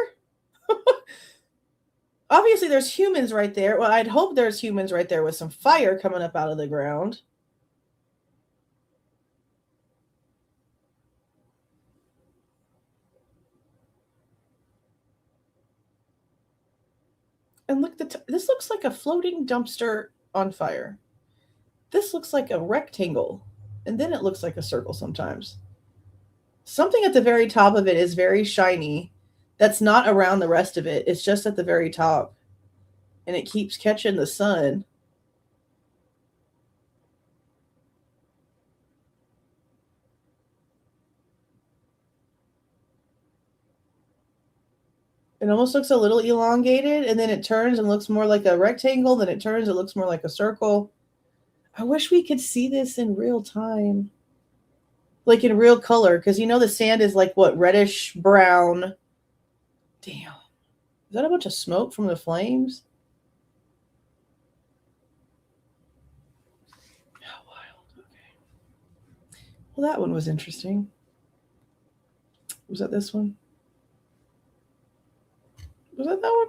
A: Obviously, there's humans right there. Well, I'd hope there's humans right there with some fire coming up out of the ground. And look, this looks like a floating dumpster on fire. This looks like a rectangle. And then it looks like a circle sometimes. Something at the very top of it is very shiny. That's not around the rest of it. It's just at the very top. And it keeps catching the sun. It almost looks a little elongated, and then it turns and looks more like a rectangle. Then it turns, it looks more like a circle. I wish we could see this in real time. Like in real color, because you know the sand is like what, reddish brown. Damn. Is that a bunch of smoke from the flames? How wild. Okay. Well, that one was interesting. Was that this one? Was that one?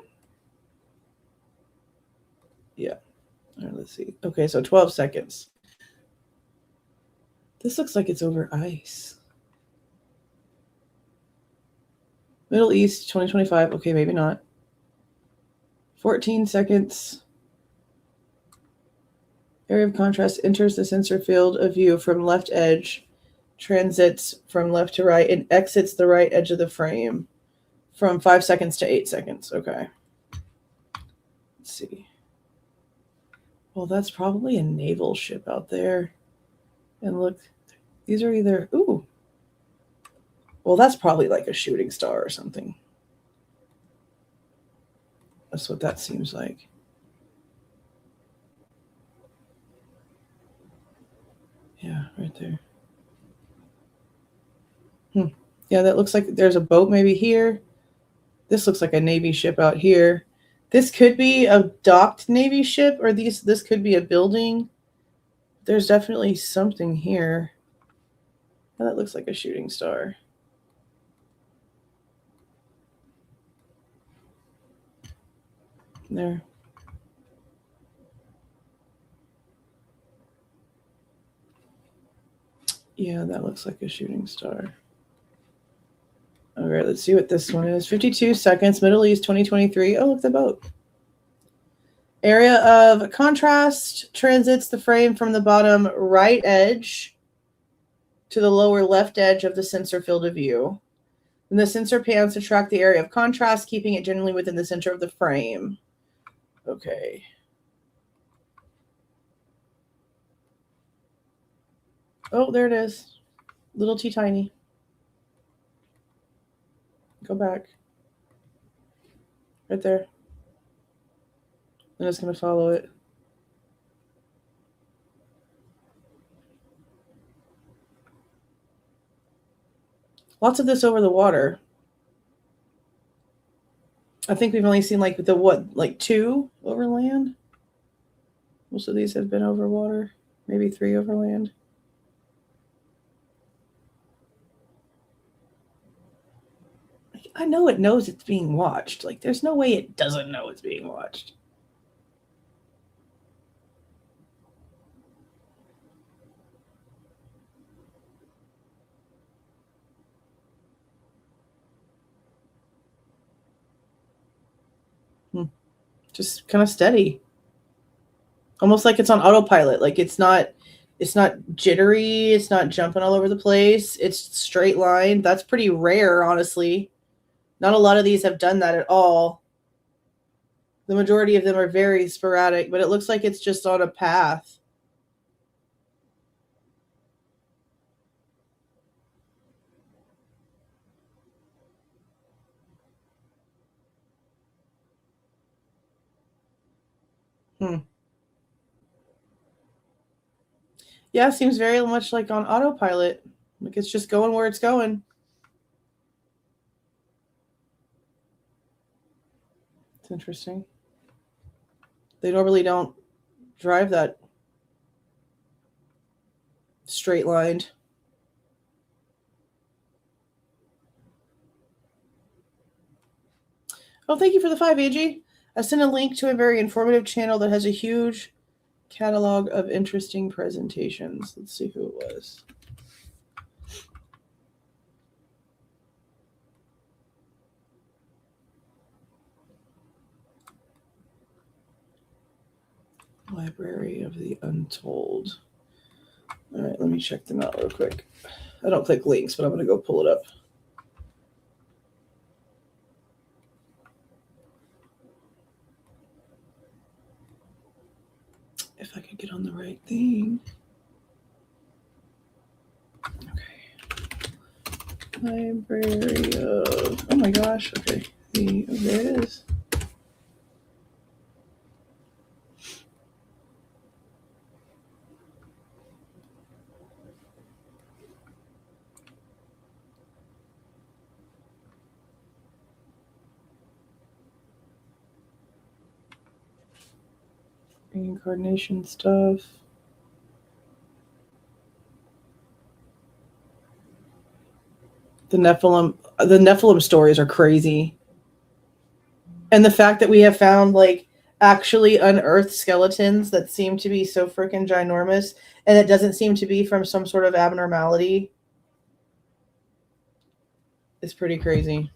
A: Yeah. All right, let's see. Okay, so 12 seconds. This looks like it's over ice. Middle East, 2025. Okay, maybe not. 14 seconds. Area of contrast enters the sensor field of view from left edge, transits from left to right, and exits the right edge of the frame from 5 seconds to 8 seconds. Okay. Let's see. Well, that's probably a naval ship out there. And look, these are either, ooh. Well, that's probably like a shooting star or something. That's what that seems like. Yeah, right there. Yeah, that looks like there's a boat maybe here. This looks like a Navy ship out here. This could be a docked Navy ship, or this could be a building. There's definitely something here. Oh, that looks like a shooting star. There. Yeah, that looks like a shooting star. All right, let's see what this one is. 52 seconds, Middle East 2023. Oh, look, the boat. Area of contrast transits the frame from the bottom right edge to the lower left edge of the sensor field of view. And the sensor pans to track the area of contrast, keeping it generally within the center of the frame. Okay. Oh, there it is. Little tiny. Go back. Right there. I'm just going to follow it. Lots of this over the water. I think we've only seen like the what, like 2 over land? Most of these have been over water. Maybe 3 over land. I know it knows it's being watched. Like, there's no way it doesn't know it's being watched. Just kind of steady. Almost like it's on autopilot. Like it's not jittery, it's not jumping all over the place. It's straight line. That's pretty rare, honestly. Not a lot of these have done that at all. The majority of them are very sporadic, but it looks like it's just on a path. Yeah, seems very much like on autopilot. Like it's just going where it's going. It's interesting. They normally don't drive that straight lined. Oh, thank you for the 5, AG. I sent a link to a very informative channel that has a huge catalog of interesting presentations. Let's see who it was. Library of the Untold. All right, let me check them out real quick. I don't click links, but I'm going to go pull it up. If I could get on the right thing. Okay. Library of, oh my gosh, okay. There it is. Reincarnation stuff. The Nephilim stories are crazy. And the fact that we have found like actually unearthed skeletons that seem to be so freaking ginormous, and it doesn't seem to be from some sort of abnormality, is pretty crazy.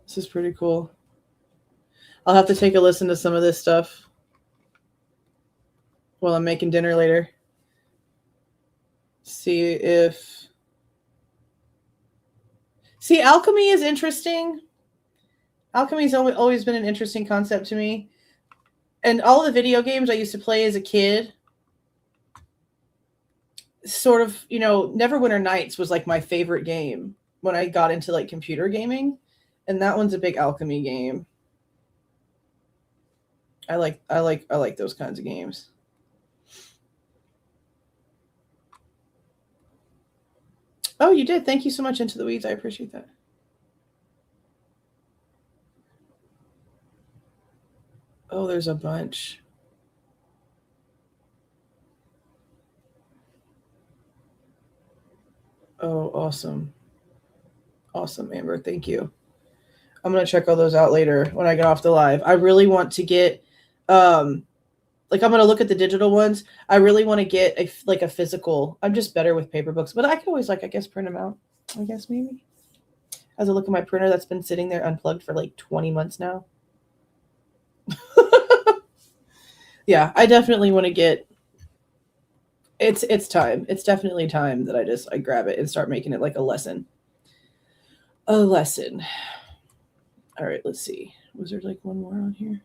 A: This is pretty cool. I'll have to take a listen to some of this stuff while I'm making dinner later. See, alchemy is interesting. Alchemy's always been an interesting concept to me. And all the video games I used to play as a kid, sort of, Neverwinter Nights was like my favorite game when I got into like computer gaming. And that one's a big alchemy game. I like those kinds of games. Oh, you did. Thank you so much, Into the Weeds. I appreciate that. Oh, there's a bunch. Oh, awesome. Awesome, Amber. Thank you. I'm going to check all those out later when I get off the live. I really want to get, I'm going to look at the digital ones. I really want to get a physical. I'm just better with paper books, but I can always print them out. I guess maybe. As I look at my printer that's been sitting there unplugged for like 20 months now. Yeah, I definitely want to get. It's time. It's definitely time that I grab it and start making it like a lesson. A lesson. All right, let's see. Was there like one more on here?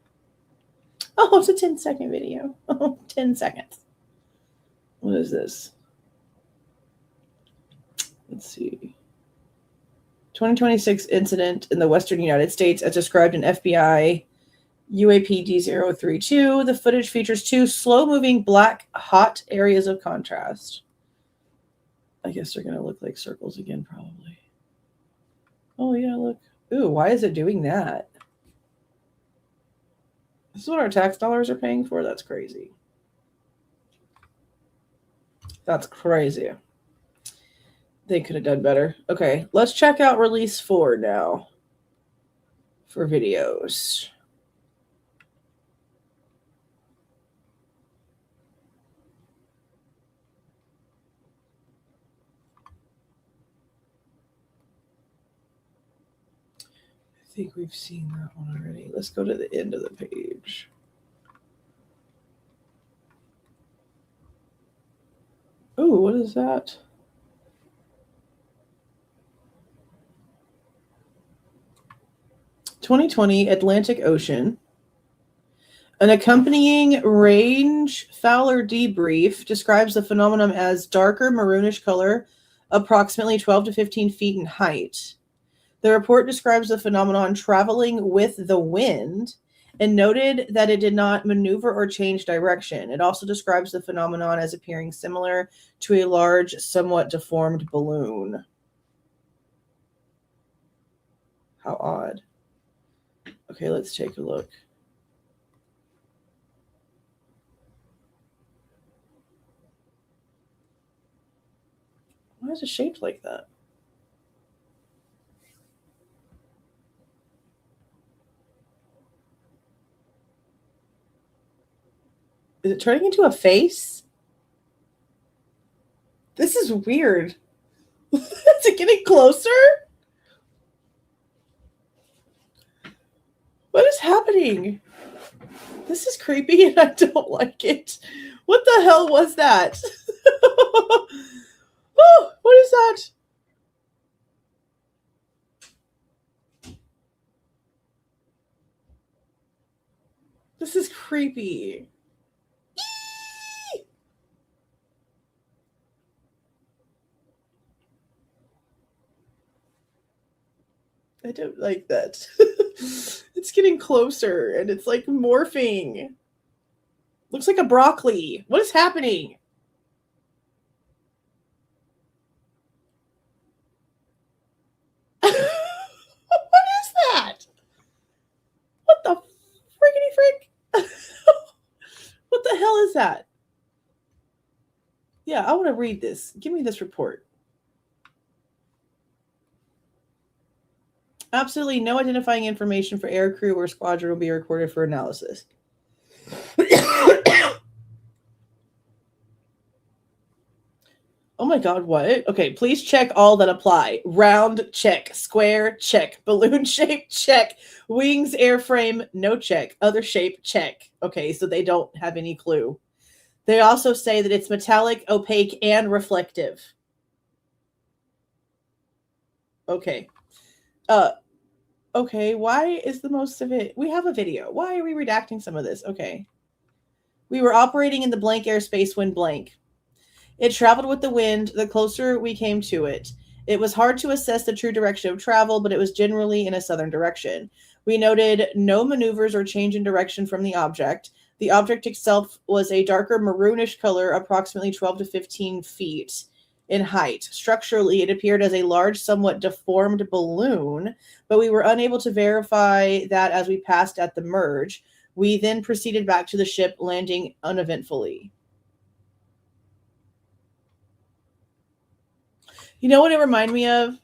A: Oh, it's a 10-second video. Oh, 10 seconds. What is this? Let's see. 2026 incident in the Western United States as described in FBI UAP D032. The footage features 2 slow-moving black hot areas of contrast. I guess they're going to look like circles again, probably. Oh, yeah, look. Ooh, why is it doing that? This is what our tax dollars are paying for? That's crazy. That's crazy. They could have done better. Okay, let's check out release 4 now for videos. I think we've seen that one already. Let's go to the end of the page. Oh, what is that? "2020 Atlantic Ocean. An accompanying range Fowler debrief describes the phenomenon as darker maroonish color, approximately 12 to 15 feet in height. The report describes the phenomenon traveling with the wind and noted that it did not maneuver or change direction. It also describes the phenomenon as appearing similar to a large, somewhat deformed balloon." How odd. Okay, let's take a look. Why is it shaped like that? Is it turning into a face? This is weird. Is it getting closer? What is happening? This is creepy and I don't like it. What the hell was that? Oh, what is that? This is creepy. I don't like that. It's getting closer and it's like morphing. Looks like a broccoli. What is happening? What is that? What the frickety frick? What the hell is that? Yeah, I want to read this. Give me this report. Absolutely no identifying information for air crew or squadron will be recorded for analysis. Oh my God, what? Okay, please check all that apply. Round, check. Square, check. Balloon shape, check. Wings, airframe, no check. Other shape, check. Okay, so they don't have any clue. They also say that it's metallic, opaque, and reflective. Okay. Okay, why is the most of it? We have a video. Why are we redacting some of this? Okay. We were operating in the blank airspace when blank. It traveled with the wind the closer we came to it. It was hard to assess the true direction of travel, but it was generally in a southern direction. We noted no maneuvers or change in direction from the object. The object itself was a darker maroonish color, approximately 12 to 15 feet in height. Structurally, it appeared as a large, somewhat deformed balloon, but we were unable to verify that as we passed at the merge. We then proceeded back to the ship, landing uneventfully. You know what it reminded me of?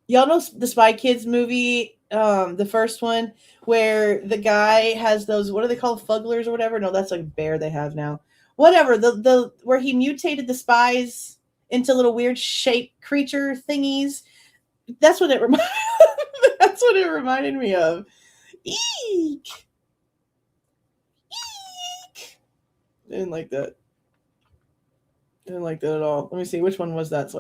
A: Y'all know the Spy Kids movie, the first one, where the guy has those, what are they called, fugglers or whatever? No, that's like a bear they have now. Whatever, the where he mutated the spies into little weird shaped creature thingies. That's what it that's what it reminded me of. Eek! Eek! I didn't like that. I didn't like that at all. Let me see, which one was that? So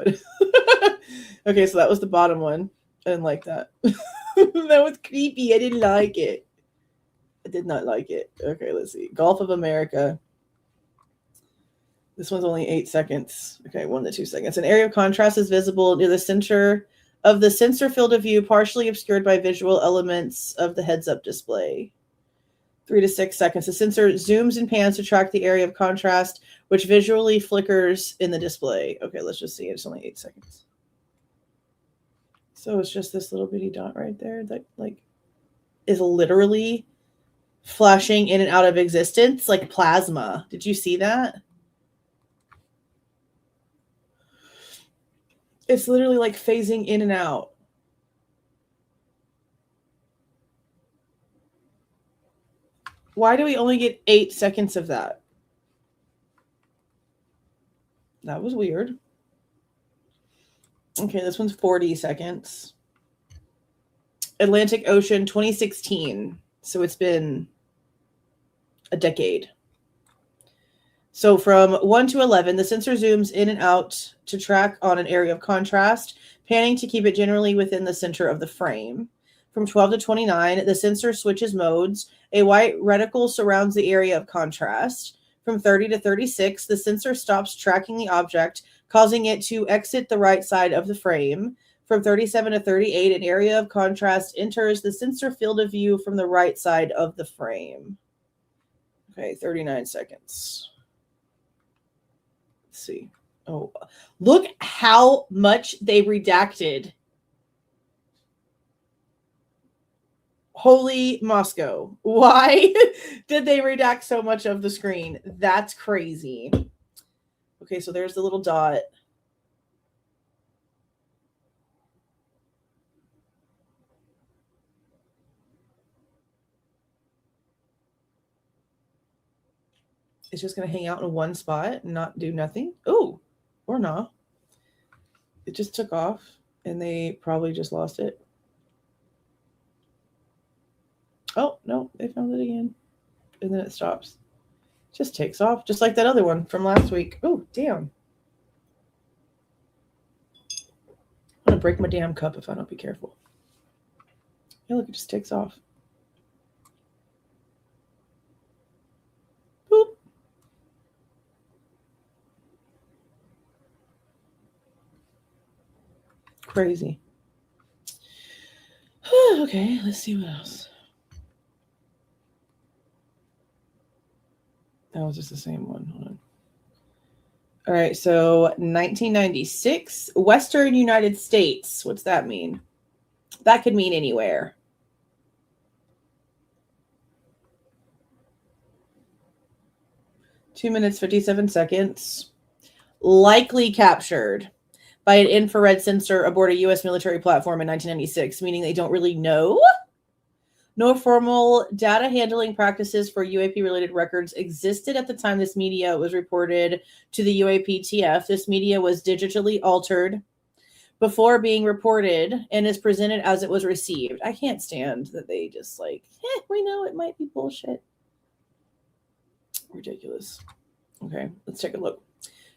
A: okay, so that was the bottom one. I didn't like that. That was creepy. I didn't like it. I did not like it. Okay, let's see. Gulf of America. This one's only 8 seconds. Okay, 1 to 2 seconds. An area of contrast is visible near the center of the sensor field of view, partially obscured by visual elements of the heads-up display. 3 to 6 seconds. The sensor zooms and pans to track the area of contrast, which visually flickers in the display. Okay, let's just see. It's only 8 seconds. So it's just this little bitty dot right there that like is literally flashing in and out of existence like plasma. Did you see that? It's literally like phasing in and out. Why do we only get 8 seconds of that? That was weird. Okay, this one's 40 seconds. Atlantic Ocean, 2016. So it's been a decade. So from 1 to 11, the sensor zooms in and out to track on an area of contrast, panning to keep it generally within the center of the frame. From 12 to 29, the sensor switches modes. A white reticle surrounds the area of contrast. From 30 to 36, the sensor stops tracking the object, causing it to exit the right side of the frame. From 37 to 38, an area of contrast enters the sensor field of view from the right side of the frame. Okay, 39 seconds. Let's see. Oh, look how much they redacted. Holy Moscow. Why did they redact so much of the screen? That's crazy. Okay, so there's the little dot. It's just going to hang out in one spot and not do nothing. Oh, or not. It just took off and they probably just lost it. Oh, no, they found it again. And then it stops. Just takes off, just like that other one from last week. Oh, damn. I'm going to break my damn cup if I don't be careful. Yeah, look, it just takes off. Boop. Crazy. Okay, let's see what else. That was just the same one. Hold on. All right, so 1996, Western United States. What's that mean? That could mean anywhere. Two minutes, 57 seconds. Likely captured by an infrared sensor aboard a U.S. military platform in 1996, meaning they don't really know. No formal data handling practices for UAP-related records existed at the time this media was reported to the UAPTF. This media was digitally altered before being reported and is presented as it was received. I can't stand that they just like, we know it might be bullshit. Ridiculous. Okay, let's take a look.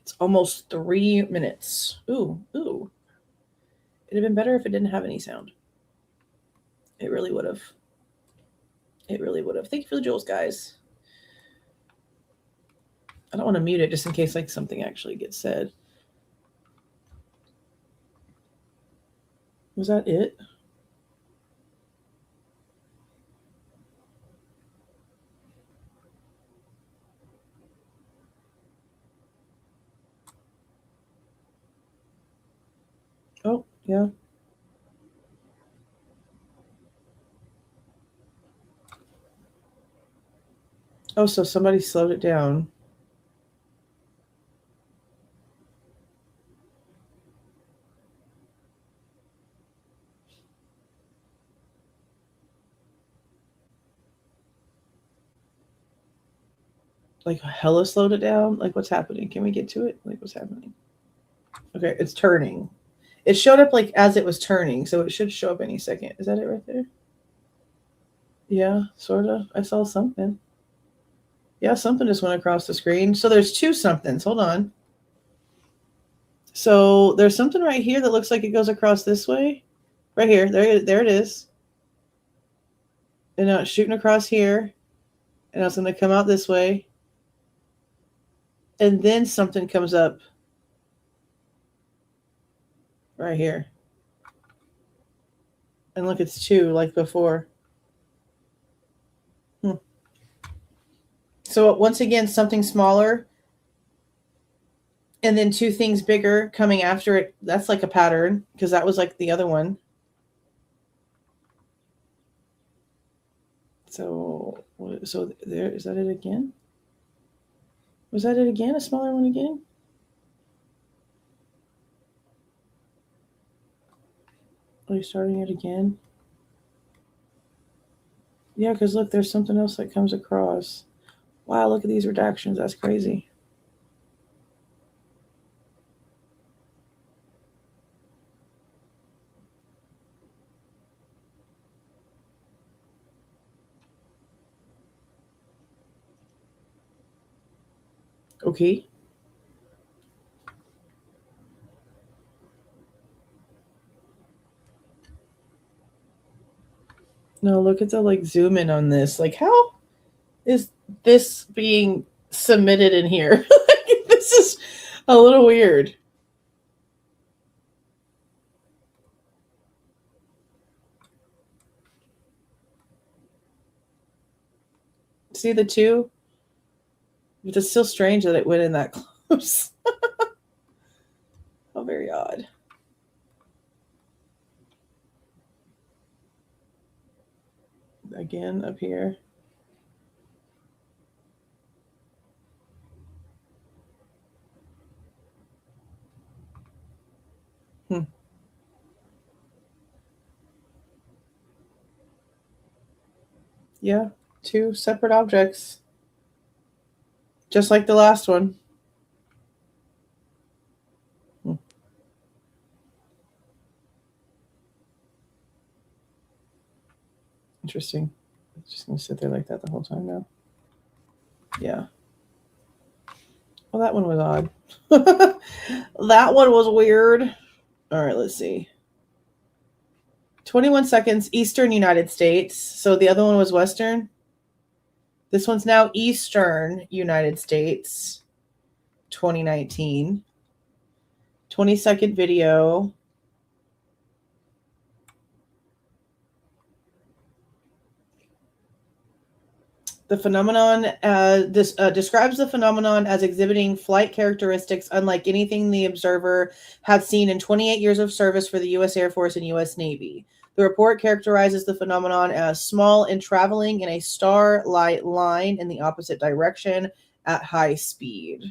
A: It's almost 3 minutes. Ooh. It'd have been better if it didn't have any sound. It really would have. It really would have. Thank you for the jewels, guys. I don't want to mute it just in case like something actually gets said. Was that it? Oh, yeah. Oh, so somebody slowed it down. Like hella slowed it down? Like what's happening? Can we get to it? Like what's happening? Okay, it's turning. It showed up like as it was turning, so it should show up any second. Is that it right there? Yeah, sort of. I saw something. Yeah, something just went across the screen. So there's two somethings. Hold on. So there's something right here that looks like it goes across this way. Right here. There it is. And now it's shooting across here. And it's going to come out this way. And then something comes up right here. And look, it's two like before. So once again, something smaller. And then two things bigger coming after it. That's like a pattern because that was like the other one. So there, is that it again? Was that it again? A smaller one again? Are you starting it again? Yeah, because look, there's something else that comes across. Wow, look at these redactions. That's crazy. Okay. No, look at the like zoom in on this. Like, how is this being submitted in here? This is a little weird. See the two? But it's still strange that it went in that close. How very odd. Again, up here. Yeah, two separate objects. Just like the last one. Interesting. It's just going to sit there like that the whole time now. Yeah. Well, that one was odd. That one was weird. All right, let's see. 21 seconds, Eastern United States. So the other one was Western. This one's now Eastern United States, 2019. 20-second video. The phenomenon describes the phenomenon as exhibiting flight characteristics unlike anything the observer had seen in 28 years of service for the U.S. Air Force and U.S. Navy. The report characterizes the phenomenon as small and traveling in a starlight line in the opposite direction at high speed.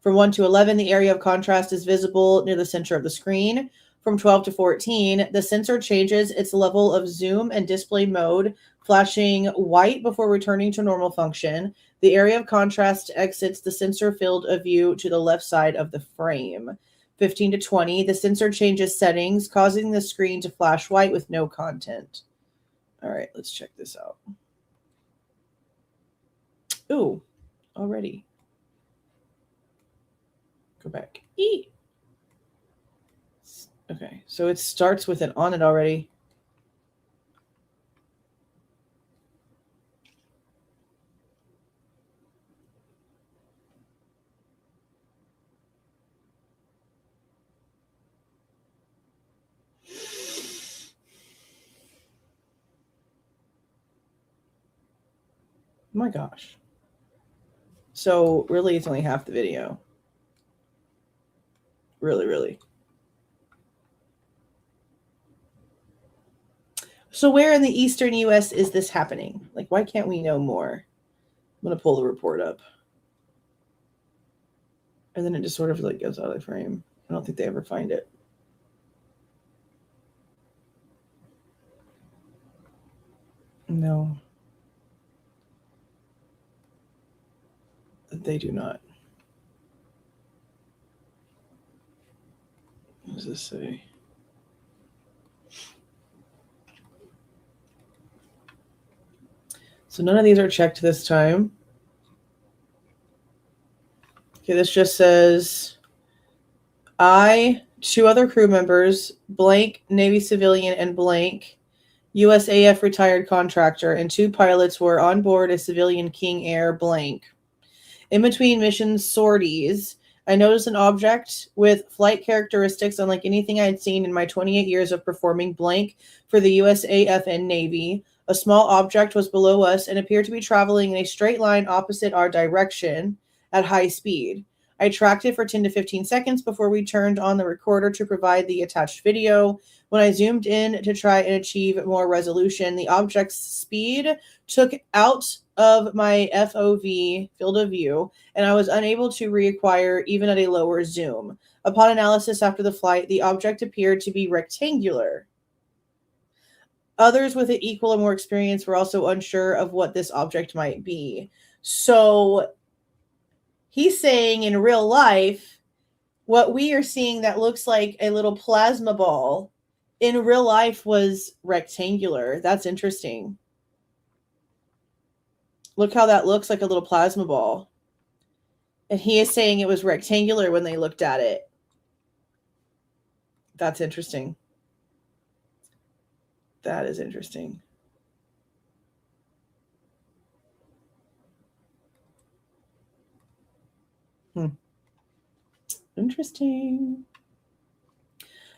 A: From 1 to 11, the area of contrast is visible near the center of the screen. From 12 to 14, the sensor changes its level of zoom and display mode, flashing white before returning to normal function. The area of contrast exits the sensor field of view to the left side of the frame. 15 to 20, the sensor changes settings, causing the screen to flash white with no content. All right, let's check this out. Ooh, already. Go back. Okay, so it starts with it on it already. My gosh. So really, it's only half the video. Really. So where in the eastern U.S. is this happening? Like, why can't we know more? I'm going to pull the report up. And then it just sort of like goes out of the frame. I don't think they ever find it. No. They do not. What does this say? So none of these are checked this time. Okay, this just says, two other crew members, blank Navy civilian and blank USAF retired contractor, and two pilots were on board a civilian King Air blank. In between mission sorties, I noticed an object with flight characteristics unlike anything I had seen in my 28 years of performing blank for the USAF and Navy. A small object was below us and appeared to be traveling in a straight line opposite our direction at high speed. I tracked it for 10 to 15 seconds before we turned on the recorder to provide the attached video. When I zoomed in to try and achieve more resolution, the object's speed took out of my FOV, field of view, and I was unable to reacquire even at a lower zoom. Upon analysis after the flight, the object appeared to be rectangular. Others with equal or more experience were also unsure of what this object might be. So he's saying in real life, what we are seeing that looks like a little plasma ball in real life was rectangular. That's interesting. Look how that looks like a little plasma ball. And he is saying it was rectangular when they looked at it. That's interesting. That is interesting. Interesting.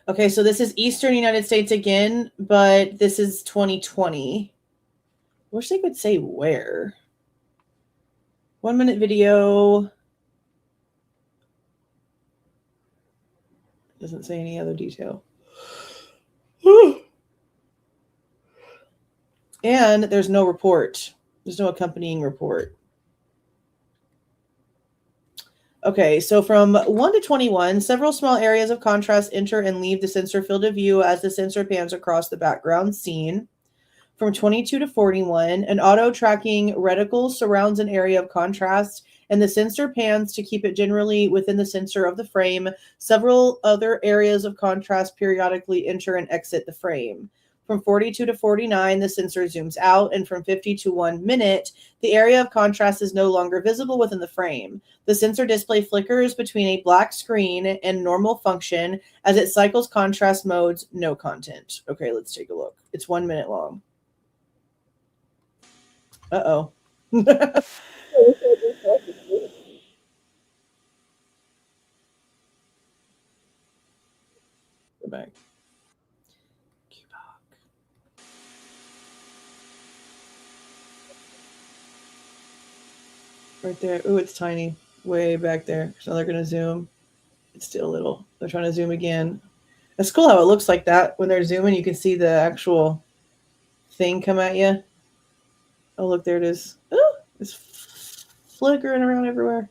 A: Okay, so this is Eastern United States again, but this is 2020. Wish they could say where. 1 minute video. Doesn't say any other detail. And there's no report. There's no accompanying report. Okay, so from 1 to 21, several small areas of contrast enter and leave the sensor field of view as the sensor pans across the background scene. From 22 to 41, an auto-tracking reticle surrounds an area of contrast, and the sensor pans to keep it generally within the center of the frame. Several other areas of contrast periodically enter and exit the frame. From 42 to 49, the sensor zooms out, and from 50 to 1 minute, the area of contrast is no longer visible within the frame. The sensor display flickers between a black screen and normal function as it cycles contrast modes, no content. Okay, let's take a look. It's 1 minute long. Uh-oh. Go back. Right there. Ooh, it's tiny. Way back there. So they're going to zoom. It's still little. They're trying to zoom again. It's cool how it looks like that. When they're zooming, you can see the actual thing come at you. Oh, look, there it is. Oh, it's flickering around everywhere.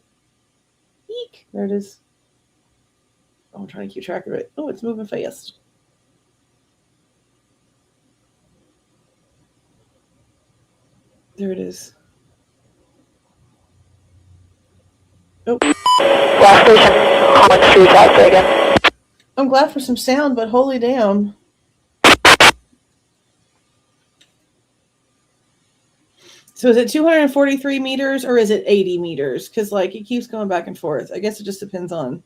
A: Eek. There it is. Oh, I'm trying to keep track of it. Oh, it's moving fast. There it is. Oh. I'm glad for some sound, but holy damn. So is it 243 meters or is it 80 meters? Because like it keeps going back and forth. I guess it just depends on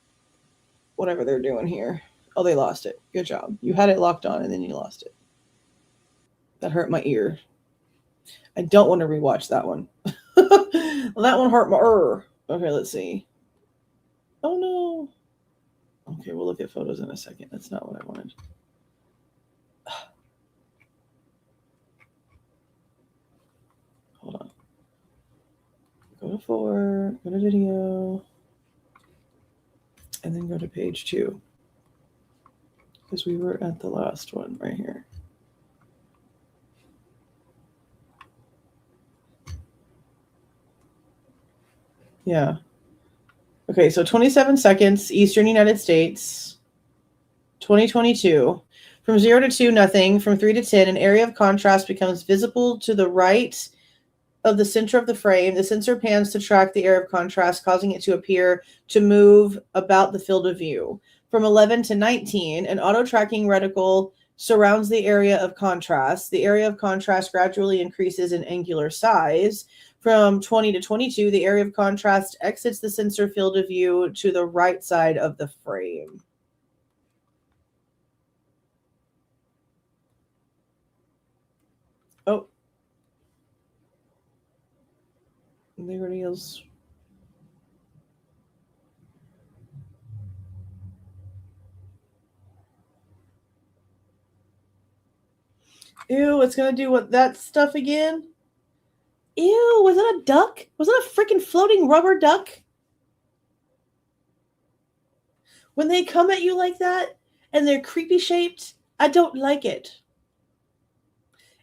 A: whatever they're doing here. Oh, they lost it. Good job. You had it locked on and then you lost it. That hurt my ear. I don't want to rewatch that one. Well, that one hurt my ear. Okay, let's see. Oh no. Okay, we'll look at photos in a second. That's not what I wanted. Hold on. Go to 4, go to video, and then go to page 2. Because we were at the last one right here. Yeah. Okay, so 27 seconds, Eastern United States, 2022. From 0 to 2, nothing. From 3 to 10, an area of contrast becomes visible to the right of the center of the frame. The sensor pans to track the area of contrast, causing it to appear to move about the field of view. From 11 to 19, an auto-tracking reticle surrounds the area of contrast. The area of contrast gradually increases in angular size. From 20 to 22, the area of contrast exits the sensor field of view to the right side of the frame. Oh. There it is. Ew, it's going to do what that stuff again? Ew, was that a duck? Was that a freaking floating rubber duck? When they come at you like that and they're creepy shaped, I don't like it.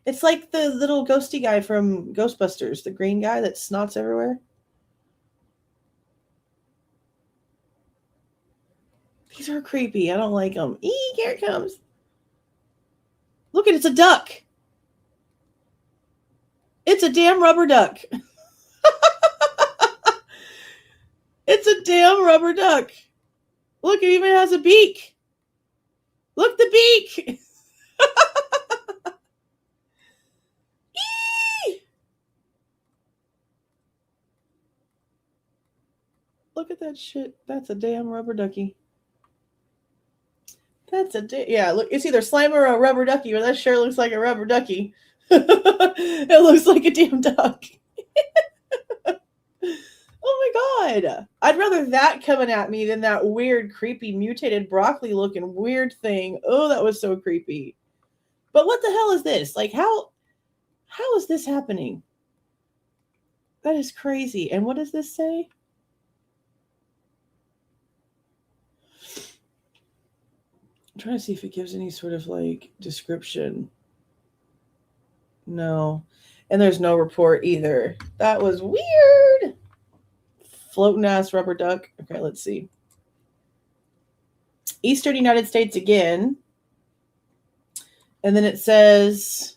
A: It's like the little ghosty guy from Ghostbusters, the green guy that snots everywhere. These are creepy. I don't like them. Eek, here it comes. Look at it, it's a duck. It's a damn rubber duck. It's a damn rubber duck. Look, it even has a beak. Look, the beak. Look at that shit. That's a damn rubber ducky. That's a yeah. Look, it's either slime or a rubber ducky, or that sure looks like a rubber ducky. It looks like a damn duck. Oh my god! I'd rather that coming at me than that weird, creepy, mutated broccoli-looking weird thing. Oh, that was so creepy. But what the hell is this? Like, how is this happening? That is crazy. And what does this say? I'm trying to see if it gives any sort of like description. No. And there's no report either. That was weird. Floating ass rubber duck. Okay, let's see. Eastern United States again. And then it says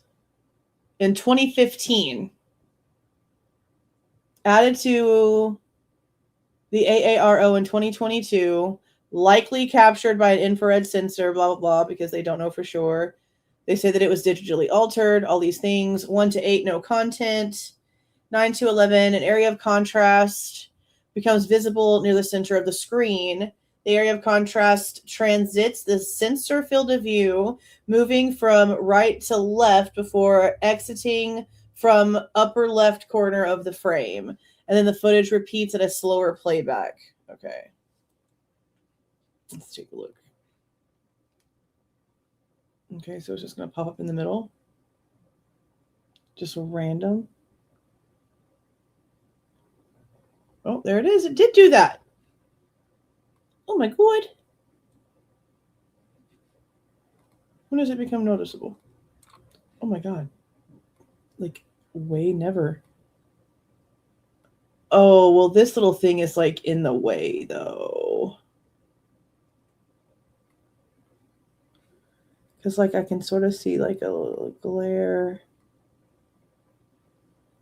A: in 2015, added to the AARO in 2022, likely captured by an infrared sensor, blah, blah, blah, because they don't know for sure. They say that it was digitally altered, all these things. 1 to 8, no content. 9 to 11, an area of contrast becomes visible near the center of the screen. The area of contrast transits the sensor field of view, moving from right to left before exiting from upper left corner of the frame. And then the footage repeats at a slower playback. Okay. Let's take a look. Okay, so it's just going to pop up in the middle. Just random. Oh, there it is. It did do that. Oh my god. When does it become noticeable? Oh my god. Like, way never. Oh, well, this little thing is like in the way though. Because like I can sort of see like a little glare.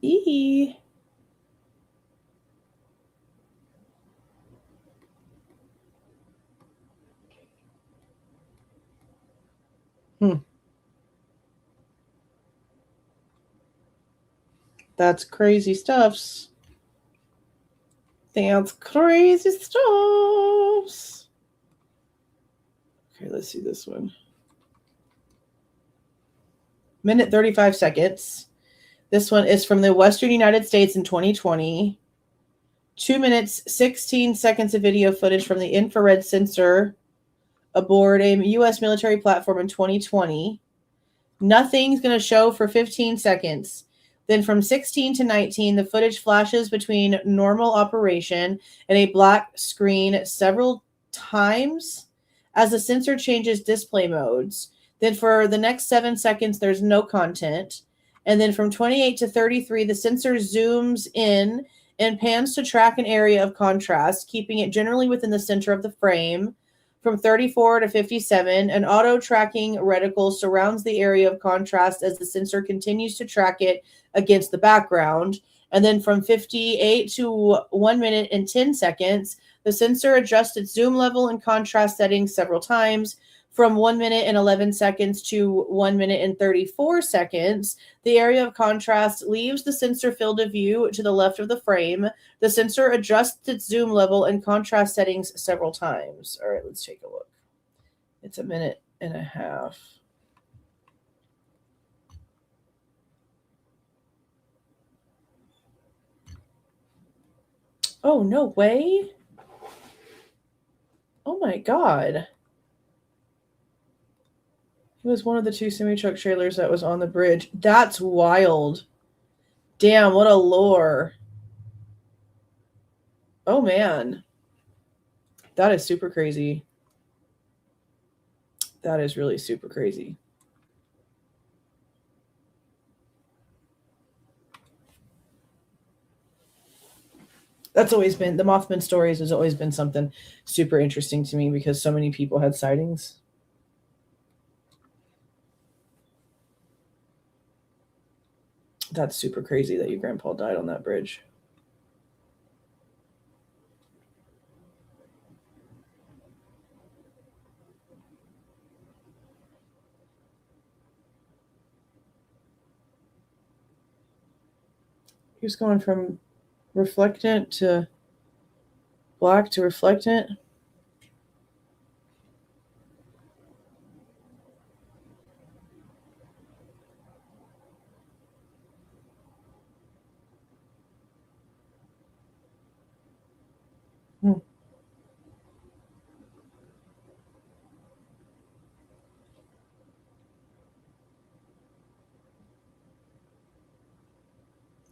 A: Eee. That's crazy stuffs. That's crazy stuffs. Okay, let's see this one. Minute 35 seconds. This one is from the Western United States in 2020. 2 minutes, 16 seconds of video footage from the infrared sensor aboard a U.S. military platform in 2020. Nothing's going to show for 15 seconds. Then from 16 to 19, the footage flashes between normal operation and a black screen several times as the sensor changes display modes. Then for the next 7 seconds, there's no content. And then from 28 to 33, the sensor zooms in and pans to track an area of contrast, keeping it generally within the center of the frame. From 34 to 57, an auto-tracking reticle surrounds the area of contrast as the sensor continues to track it against the background. And then from 58 to 1 minute and 10 seconds, the sensor adjusts its zoom level and contrast settings several times. From 1 minute and 11 seconds to 1 minute and 34 seconds, the area of contrast leaves the sensor field of view to the left of the frame. The sensor adjusts its zoom level and contrast settings several times. All right, let's take a look. It's a minute and a half. Oh, no way. Oh my god. It was one of the 2 semi-truck trailers that was on the bridge. That's wild. Damn, what a lore. Oh, man. That is super crazy. That is really super crazy. That's always been, the Mothman stories has always been something super interesting to me because so many people had sightings. That's super crazy that your grandpa died on that bridge. He was going from reflectant to black to reflect it. Hmm.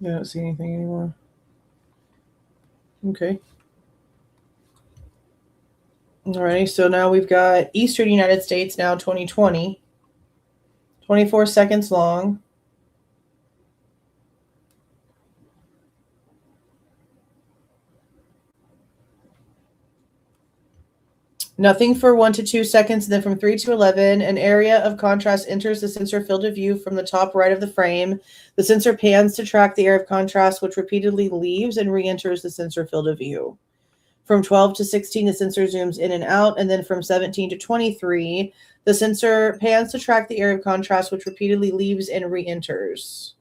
A: I don't see anything anymore. Okay. Alrighty, so now we've got Eastern United States now 2020. 24 seconds long. Nothing for 1 to 2 seconds, and then from 3 to 11, an area of contrast enters the sensor field of view from the top right of the frame. The sensor pans to track the area of contrast, which repeatedly leaves and re-enters the sensor field of view. From 12 to 16, the sensor zooms in and out, and then from 17 to 23, the sensor pans to track the area of contrast, which repeatedly leaves and re-enters.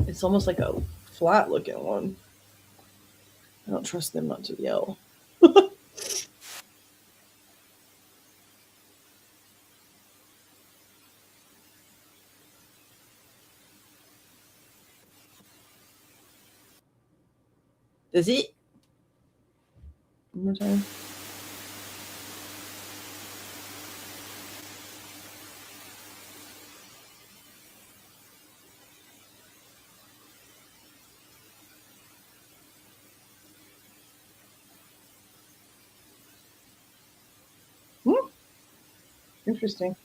A: It's almost like a flat looking one. I don't trust them not to yell. Is it? One more time. Interesting.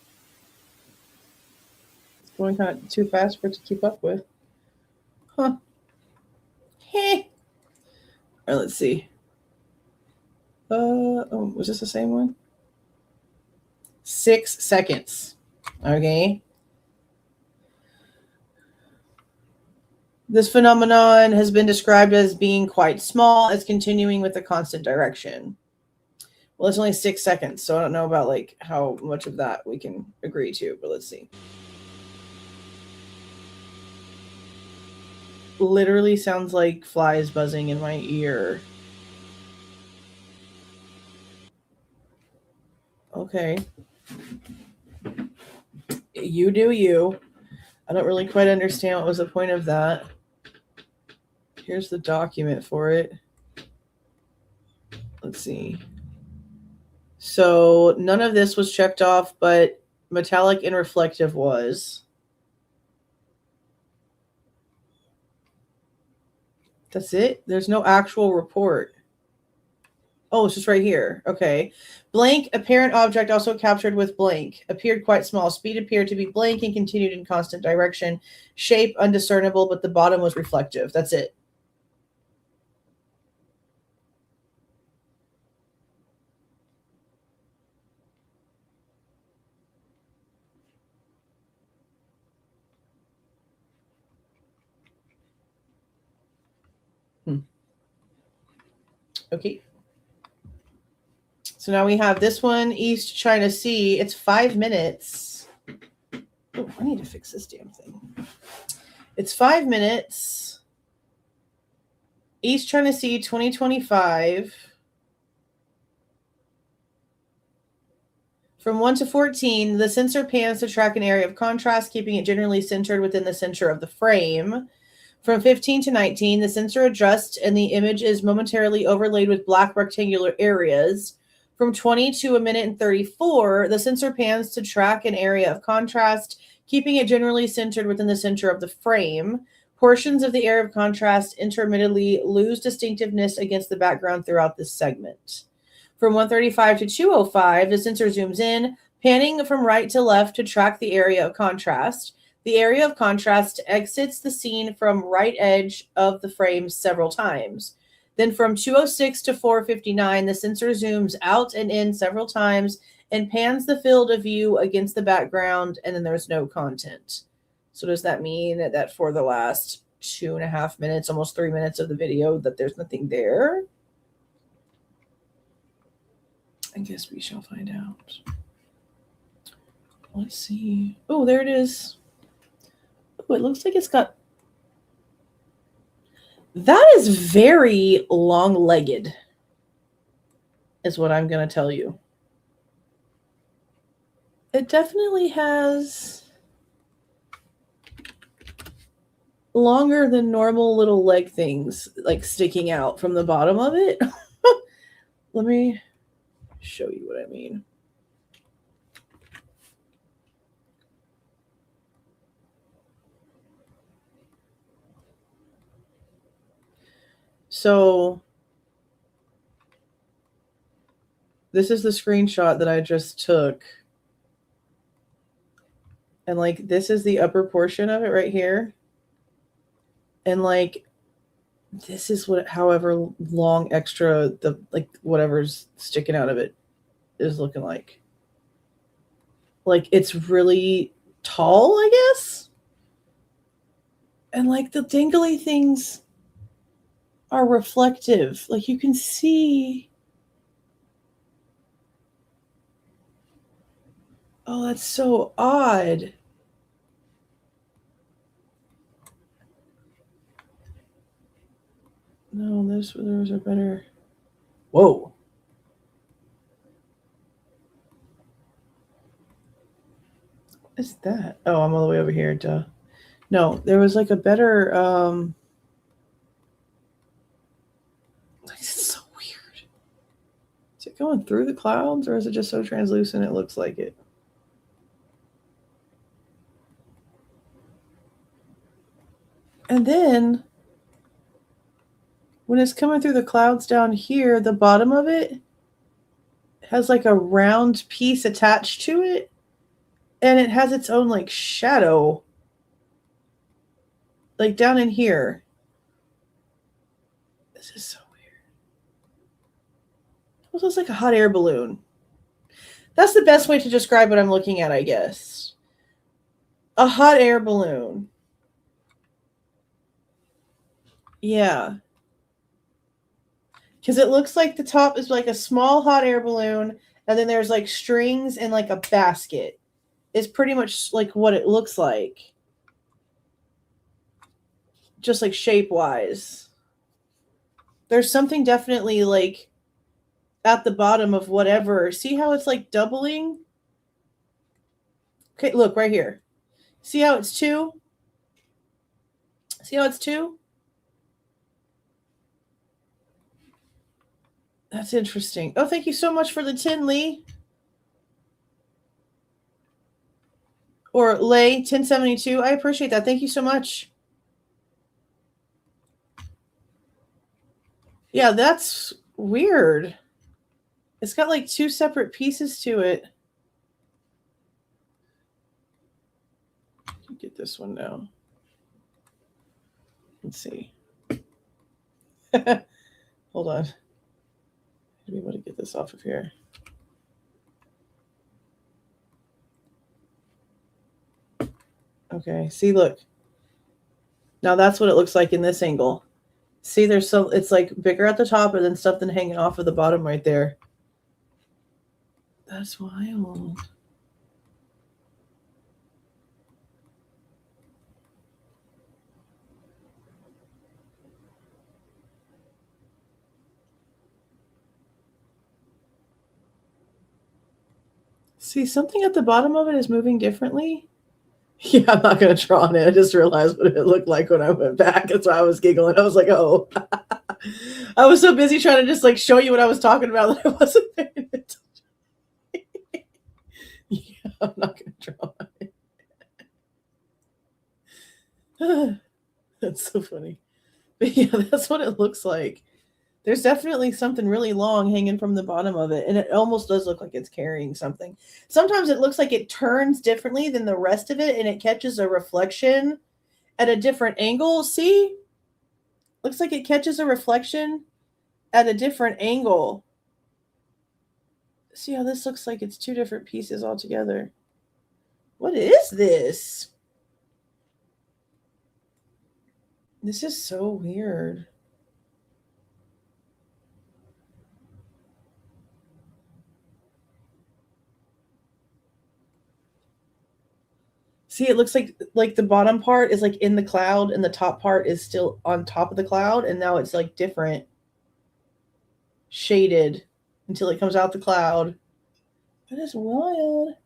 A: It's going kind of too fast for it to keep up with. Huh. Heh. All right, let's see. Oh, was this the same one? 6 seconds. Okay. This phenomenon has been described as being quite small, as continuing with a constant direction. Well, it's only 6 seconds, so I don't know about like how much of that we can agree to, but let's see. Literally sounds like flies buzzing in my ear. Okay. You do you. I don't really quite understand what was the point of that. Here's the document for it. Let's see. So none of this was checked off, but metallic and reflective was. That's it? There's no actual report. Oh, it's just right here. Okay. Blank, apparent object also captured with blank. Appeared quite small. Speed appeared to be blank and continued in constant direction. Shape undiscernible, but the bottom was reflective. That's it. Okay. So now we have this one, East China Sea. It's 5 minutes. Oh, I need to fix this damn thing. It's 5 minutes. East China Sea 2025. From 1 to 14, the sensor pans to track an area of contrast, keeping it generally centered within the center of the frame. From 15 to 19, the sensor adjusts and the image is momentarily overlaid with black rectangular areas. From 20 to a minute and 34, the sensor pans to track an area of contrast, keeping it generally centered within the center of the frame. Portions of the area of contrast intermittently lose distinctiveness against the background throughout this segment. From 135 to 205, the sensor zooms in, panning from right to left to track the area of contrast. The area of contrast exits the scene from right edge of the frame several times. Then from 206 to 459, the sensor zooms out and in several times and pans the field of view against the background, and then there's no content. So does that mean that for the last 2.5 minutes, almost 3 minutes of the video, that there's nothing there? I guess we shall find out. Let's see. Oh, there it is. Oh, it looks like it's got... That is very long-legged, is what I'm going to tell you. It definitely has longer than normal little leg things, like, sticking out from the bottom of it. Let me show you what I mean. So this is the screenshot that I just took. And, like, this is the upper portion of it right here. And, like, this is what, however long extra the, like, whatever's sticking out of it is looking like. Like, it's really tall, I guess. And, like, the dangly things are reflective. Like, you can see. Oh, that's so odd. No, those are better. Whoa. What is that? Oh, I'm all the way over here. Duh. No, there was like a better. It's so weird. Is it going through the clouds, or is it just so translucent it looks like it? And then when it's coming through the clouds down here, the bottom of it has like a round piece attached to it, and it has its own like shadow, like down in here. This is so weird. It looks like a hot air balloon. That's the best way to describe what I'm looking at, I guess. A hot air balloon. Yeah. Because it looks like the top is like a small hot air balloon, and then there's like strings and like a basket. It's pretty much like what it looks like. Just like shape-wise. There's something definitely like at the bottom of whatever. See how it's like doubling? Okay, look right here. See how it's two? See how it's two? That's interesting. Oh, thank you so much for the 10, Lee. Or Lay 1072. I appreciate that. Thank you so much. Yeah, that's weird. It's got like two separate pieces to it. Get this one now. Let's see. Hold on. I'll be able to get this off of here. Okay, see, look. Now that's what it looks like in this angle. See, there's some, it's like bigger at the top and then something hanging off of the bottom right there. That's wild. See, something at the bottom of it is moving differently. Yeah, I'm not going to draw on it. I just realized what it looked like when I went back. That's why I was giggling. I was like, oh. I was so busy trying to just like show you what I was talking about that I wasn't paying attention. Yeah, I'm not going to draw on it. That's so funny. But yeah, that's what it looks like. There's definitely something really long hanging from the bottom of it, and it almost does look like it's carrying something. Sometimes it looks like it turns differently than the rest of it, and it catches a reflection at a different angle. See? Looks like it catches a reflection at a different angle. See how this looks like it's two different pieces altogether. What is this? This is so weird. See, it looks like the bottom part is like in the cloud and the top part is still on top of the cloud, and now it's like different shaded until it comes out the cloud. That is wild.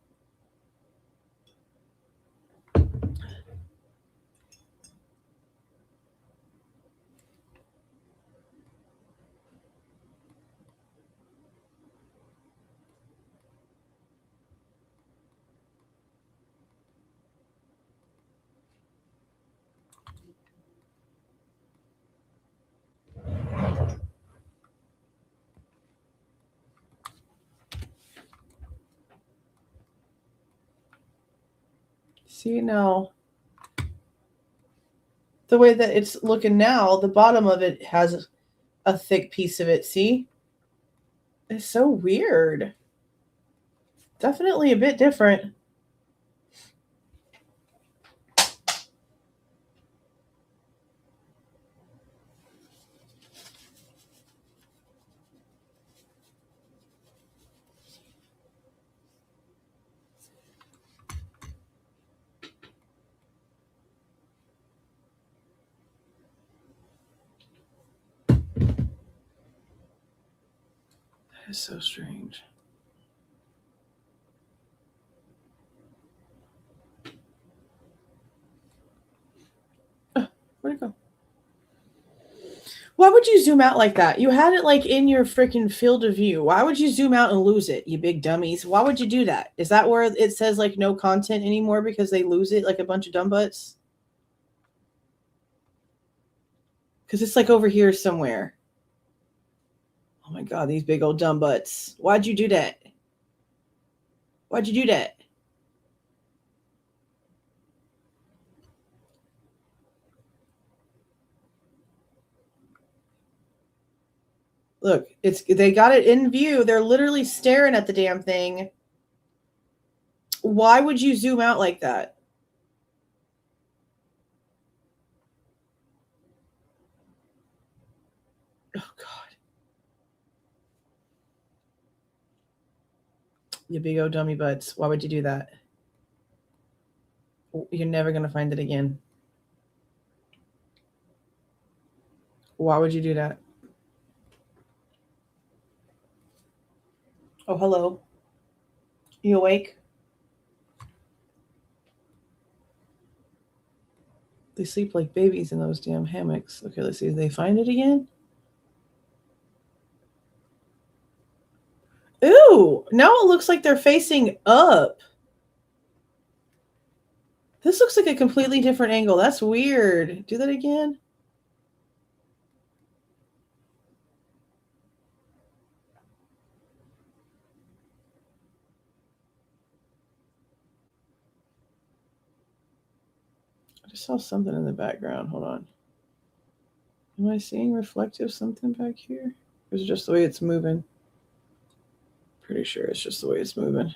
A: See now, the way that it's looking now, the bottom of it has a thick piece of it. See? It's so weird. Definitely a bit different. That is so strange. Where'd it go? Why would you zoom out like that? You had it like in your freaking field of view. Why would you zoom out and lose it, you big dummies? Why would you do that? Is that where it says like no content anymore because they lose it like a bunch of dumb butts? Because it's like over here somewhere. Oh my God, these big old dumb butts. Why'd you do that? Why'd you do that? Look, they got it in view. They're literally staring at the damn thing. Why would you zoom out like that? Oh God. You big old dummy butts. Why would you do that? You're never going to find it again. Why would you do that? Oh, hello. You awake? They sleep like babies in those damn hammocks. Okay, let's see if they find it again. Ooh, now it looks like they're facing up. This looks like a completely different angle. That's weird. Do that again. I just saw something in the background. Hold on. Am I seeing reflective something back here? Or is it just the way it's moving? Pretty sure it's just the way it's moving.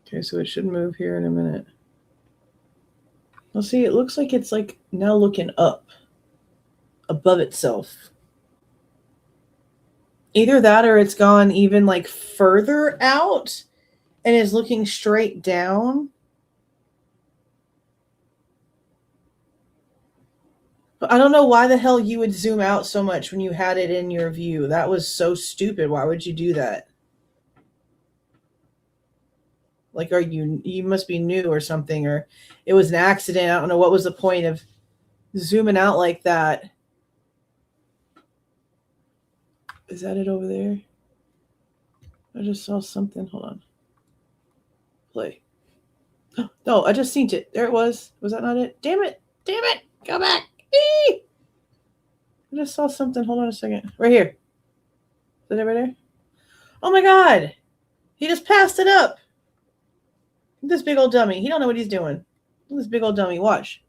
A: Okay, so it should move here in a minute. Well, see, it looks like it's like now looking up above itself. Either that or it's gone even like further out and is looking straight down. But I don't know why the hell you would zoom out so much when you had it in your view. That was so stupid. Why would you do that? Like, are you must be new or something, or it was an accident. I don't know what was the point of zooming out like that. Is that it over there? I just saw something. Hold on. Play. No, I just seen it. There it was. Was that not it? Damn it. Damn it. Go back. Eee! I just saw something. Hold on a second. Right here. Is it right there? Oh my God. He just passed it up. This big old dummy. He don't know what he's doing. This big old dummy. Watch.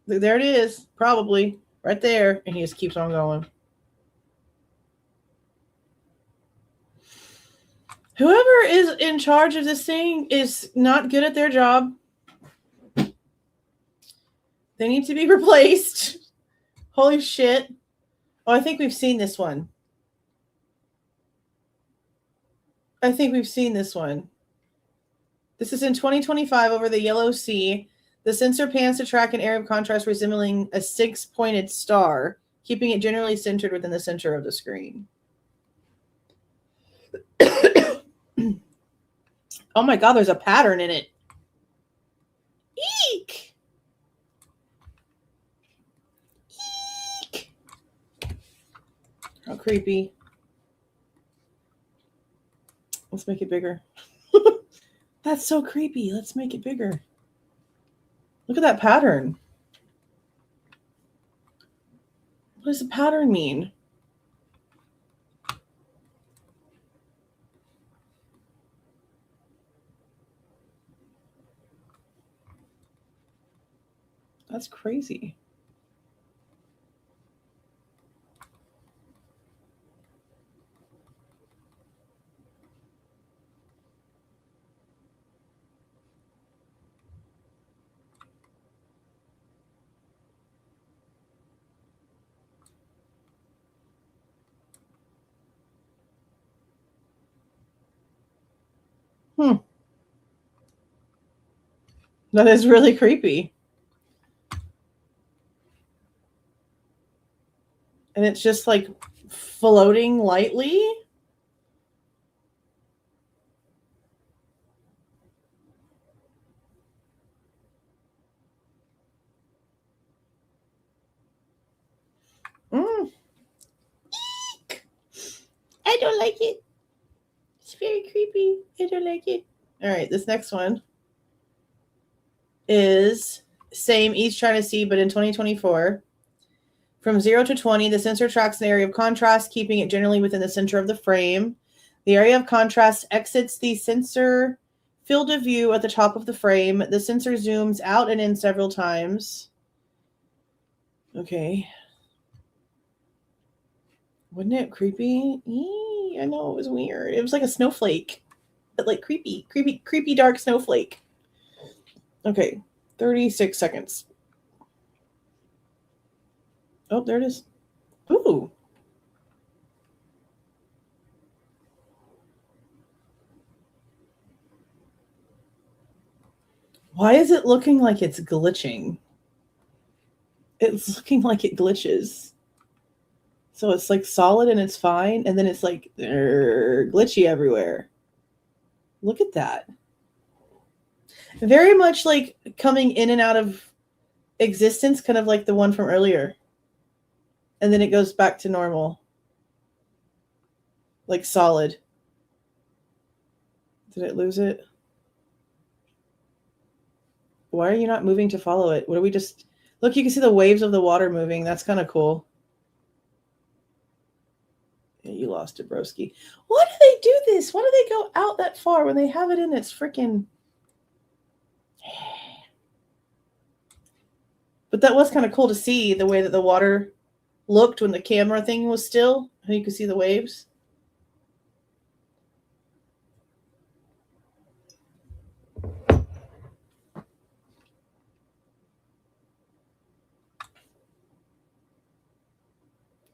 A: There it is, probably right there, and he just keeps on going. Whoever is in charge of this thing is not good at their job. They need to be replaced. Holy shit. Oh, I think we've seen this one. This is in 2025 over the Yellow Sea. The sensor pans to track an area of contrast resembling a 6-pointed star, keeping it generally centered within the center of the screen. Oh my god, there's a pattern in it. Eek! Eek! How creepy. Let's make it bigger. That's so creepy. Let's make it bigger. Look at that pattern. What does the pattern mean? That's crazy. That is really creepy. And it's just like floating lightly. Eek! I don't like it. It's very creepy. I don't like it. All right, this next one is same East China Sea, but in 2024. From 0 to 20, the sensor tracks an area of contrast, keeping it generally within the center of the frame. The area of contrast exits the sensor field of view at the top of the frame. The sensor zooms out and in several times. Okay. Wasn't it creepy? I know, it was weird. It was like a snowflake. But like creepy, dark snowflake. Okay, 36 seconds. Oh, there it is. Ooh. Why is it looking like it's glitching? It's looking like it glitches. So it's like solid and it's fine, and then it's like glitchy everywhere. Look at that. Very much like coming in and out of existence, kind of like the one from earlier. And then it goes back to normal. Like solid. Did it lose it? Why are you not moving to follow it? What are we just... Look, you can see the waves of the water moving. That's kind of cool. Yeah, you lost it, broski. Why do they do this? Why do they go out that far when they have it in its freaking... But that was kind of cool to see the way that the water looked when the camera thing was still. How you could see the waves.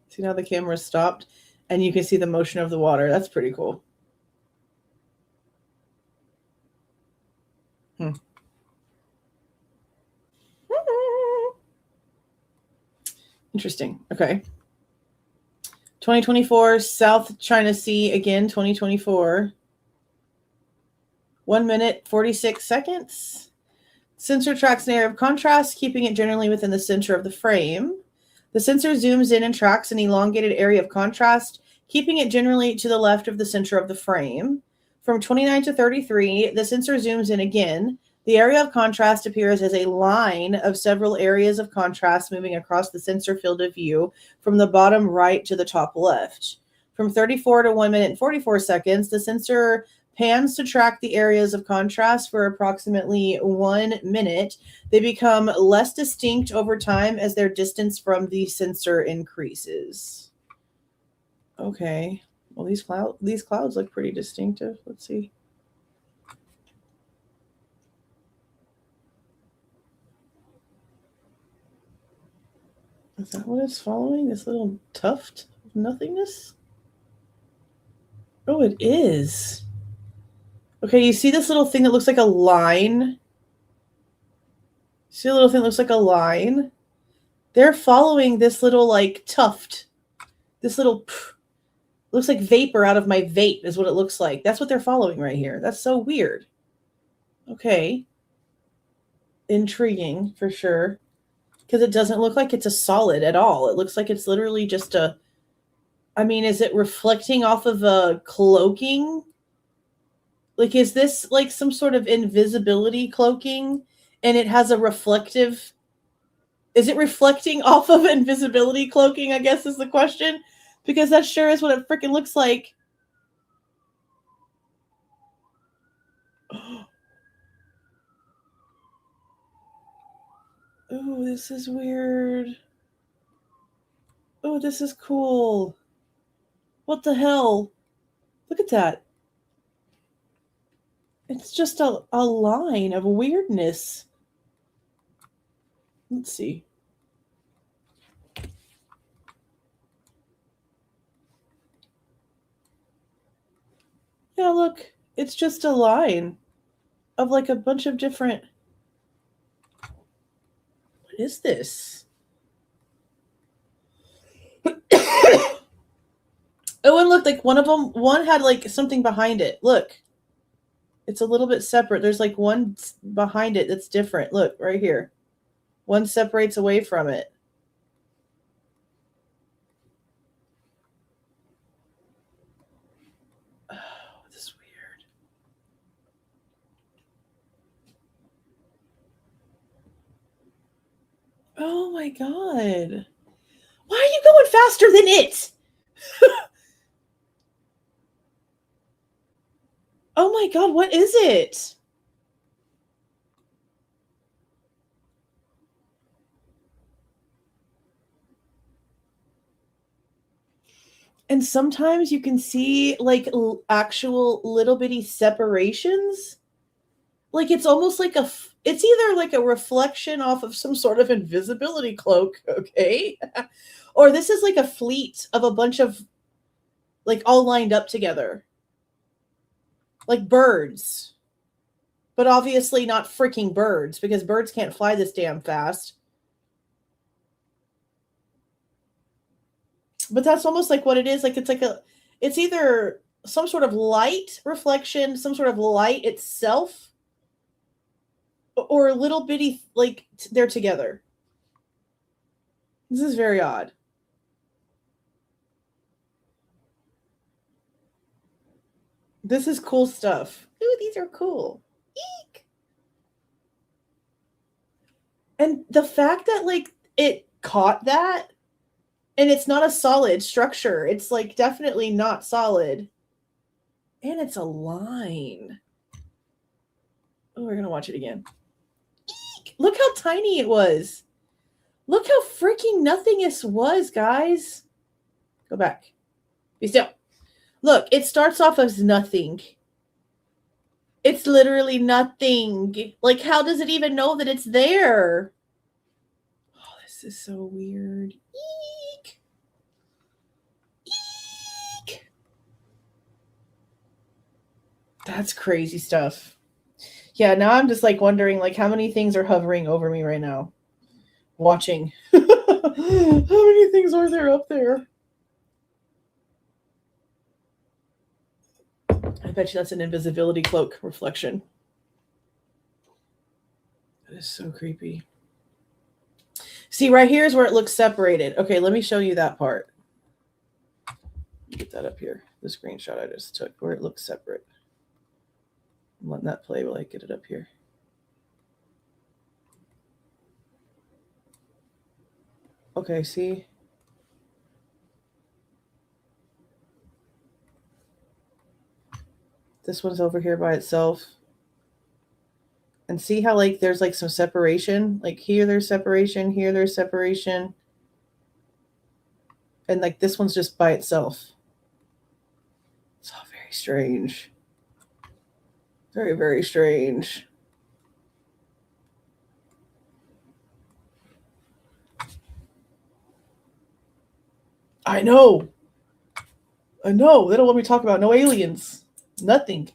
A: See now the camera stopped and you can see the motion of the water. That's pretty cool. Interesting. Okay. 2024, South China Sea again, 2024. 1 minute, 46 seconds. Sensor tracks an area of contrast, keeping it generally within the center of the frame. The sensor zooms in and tracks an elongated area of contrast, keeping it generally to the left of the center of the frame. From 29 to 33, the sensor zooms in again. The area of contrast appears as a line of several areas of contrast moving across the sensor field of view from the bottom right to the top left. From 34 to 1 minute and 44 seconds, the sensor pans to track the areas of contrast for approximately 1 minute. They become less distinct over time as their distance from the sensor increases. Okay. Well, these clouds look pretty distinctive. Let's see. Is that what it's following? This little tuft of nothingness? Oh, it is. Okay, you see this little thing that looks like a line? See a little thing that looks like a line? They're following this little, like, tuft. This little... looks like vapor out of my vape is what it looks like. That's what they're following right here. That's so weird. Okay. Intriguing, for sure. Because it doesn't look like it's a solid at all. It looks like it's literally just a... I mean, is it reflecting off of a cloaking? Like, is this like some sort of invisibility cloaking? And it has a reflective... Is it reflecting off of invisibility cloaking, I guess is the question? Because that sure is what it freaking looks like. Oh, this is weird. Oh, this is cool. What the hell? Look at that. It's just a line of weirdness. Let's see. Yeah, look. It's just a line of like a bunch of different... What is this? Oh, and look, like one had like something behind it. Look. It's a little bit separate. There's like one behind it that's different. Look, right here. One separates away from it. Oh, this is weird. Oh my god. Why are you going faster than it? Oh my god, what is it? And sometimes you can see like actual little bitty separations. Like it's almost like it's either like a reflection off of some sort of invisibility cloak, okay? Or this is like a fleet of a bunch of like all lined up together. Like birds. But obviously not freaking birds because birds can't fly this damn fast. But that's almost like what it is. Like it's either some sort of light reflection, some sort of light itself, or a little bitty, like they're together. This is very odd. This is cool stuff. Ooh, these are cool. Eek. And the fact that like it caught that and it's not a solid structure. It's like definitely not solid. And it's a line. Oh, we're going to watch it again. Eek. Look how tiny it was. Look how freaking nothing this was, guys. Go back. Be still. Look, it starts off as nothing. It's literally nothing. Like, how does it even know that it's there? Oh, this is so weird. Eek. Eek. That's crazy stuff. Yeah, now I'm just like wondering like how many things are hovering over me right now. Watching. How many things are there up there? I bet you that's an invisibility cloak reflection. That is so creepy. See, right here is where it looks separated. Okay, let me show you that part. Get that up here. The screenshot I just took where it looks separate. I'm letting that play while I get it up here. Okay, see? This one's over here by itself. And see how like there's like some separation? Like here there's separation, here there's separation. And like this one's just by itself. It's all very strange. Very, very strange. I know. They don't want me to talk about no aliens. Nothing.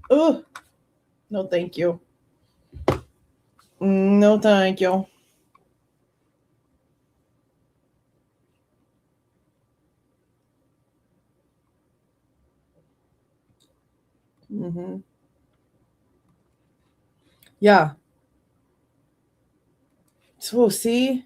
A: Oh, no, thank you. No, thank you. Yeah. So, see?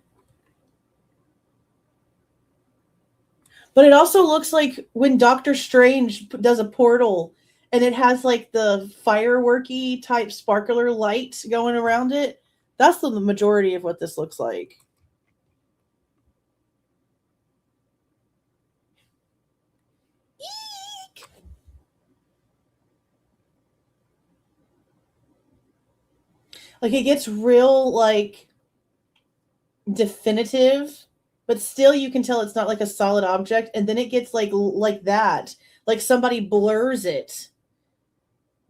A: But it also looks like when Doctor Strange does a portal and it has like the fireworky type sparkler light going around it. That's the majority of what this looks like. Eek! Like it gets real like definitive, but still you can tell it's not like a solid object, and then it gets like that. Like somebody blurs it.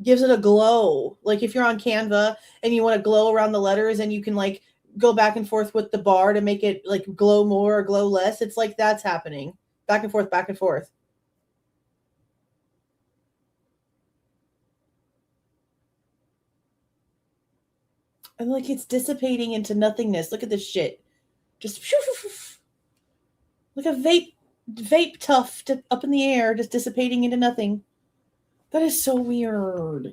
A: Gives it a glow. Like if you're on Canva and you want to glow around the letters and you can like go back and forth with the bar to make it like glow more or glow less. It's like that's happening. Back and forth, back and forth. And like it's dissipating into nothingness. Look at this shit. Just like a vape tuft up in the air, just dissipating into nothing. That is so weird. I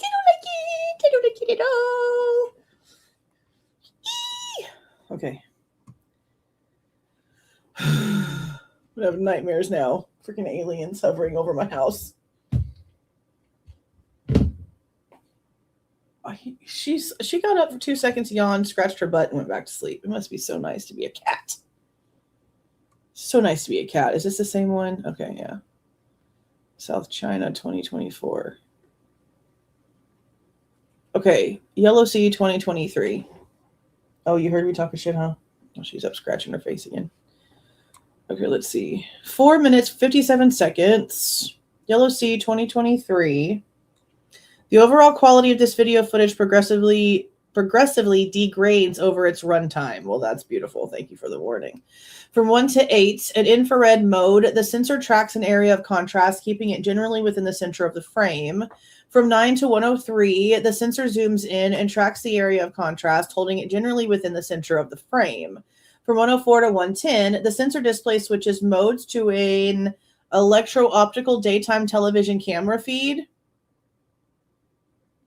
A: don't like it. I don't like it at all. Okay. I'm gonna have nightmares now. Freaking aliens hovering over my house. She got up for 2 seconds, yawned, scratched her butt, and went back to sleep. It must be so nice to be a cat. So nice to be a cat. Is this the same one? Okay, yeah. South China 2024. Okay, Yellow Sea 2023. Oh, you heard me talking shit, huh? Oh, she's up scratching her face again. Okay, let's see. 4 minutes, 57 seconds. Yellow Sea 2023. The overall quality of this video footage progressively degrades over its runtime. Well, that's beautiful. Thank you for the warning. From 1 to 8, in infrared mode, the sensor tracks an area of contrast, keeping it generally within the center of the frame. From 9 to 103, the sensor zooms in and tracks the area of contrast, holding it generally within the center of the frame. From 104 to 110, the sensor display switches modes to an electro-optical daytime television camera feed.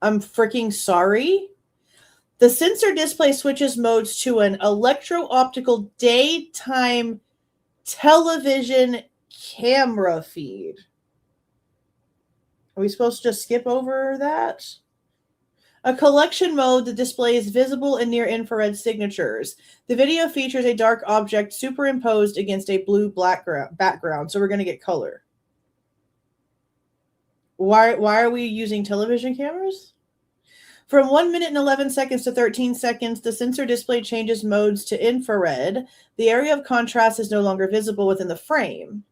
A: I'm freaking sorry. The sensor display switches modes to an electro-optical daytime television camera feed. Are we supposed to just skip over that? A collection mode that displays visible and near infrared signatures. The video features a dark object superimposed against a blue background, so we're going to get color. Why are we using television cameras? From 1 minute and 11 seconds to 13 seconds, the sensor display changes modes to infrared. The area of contrast is no longer visible within the frame.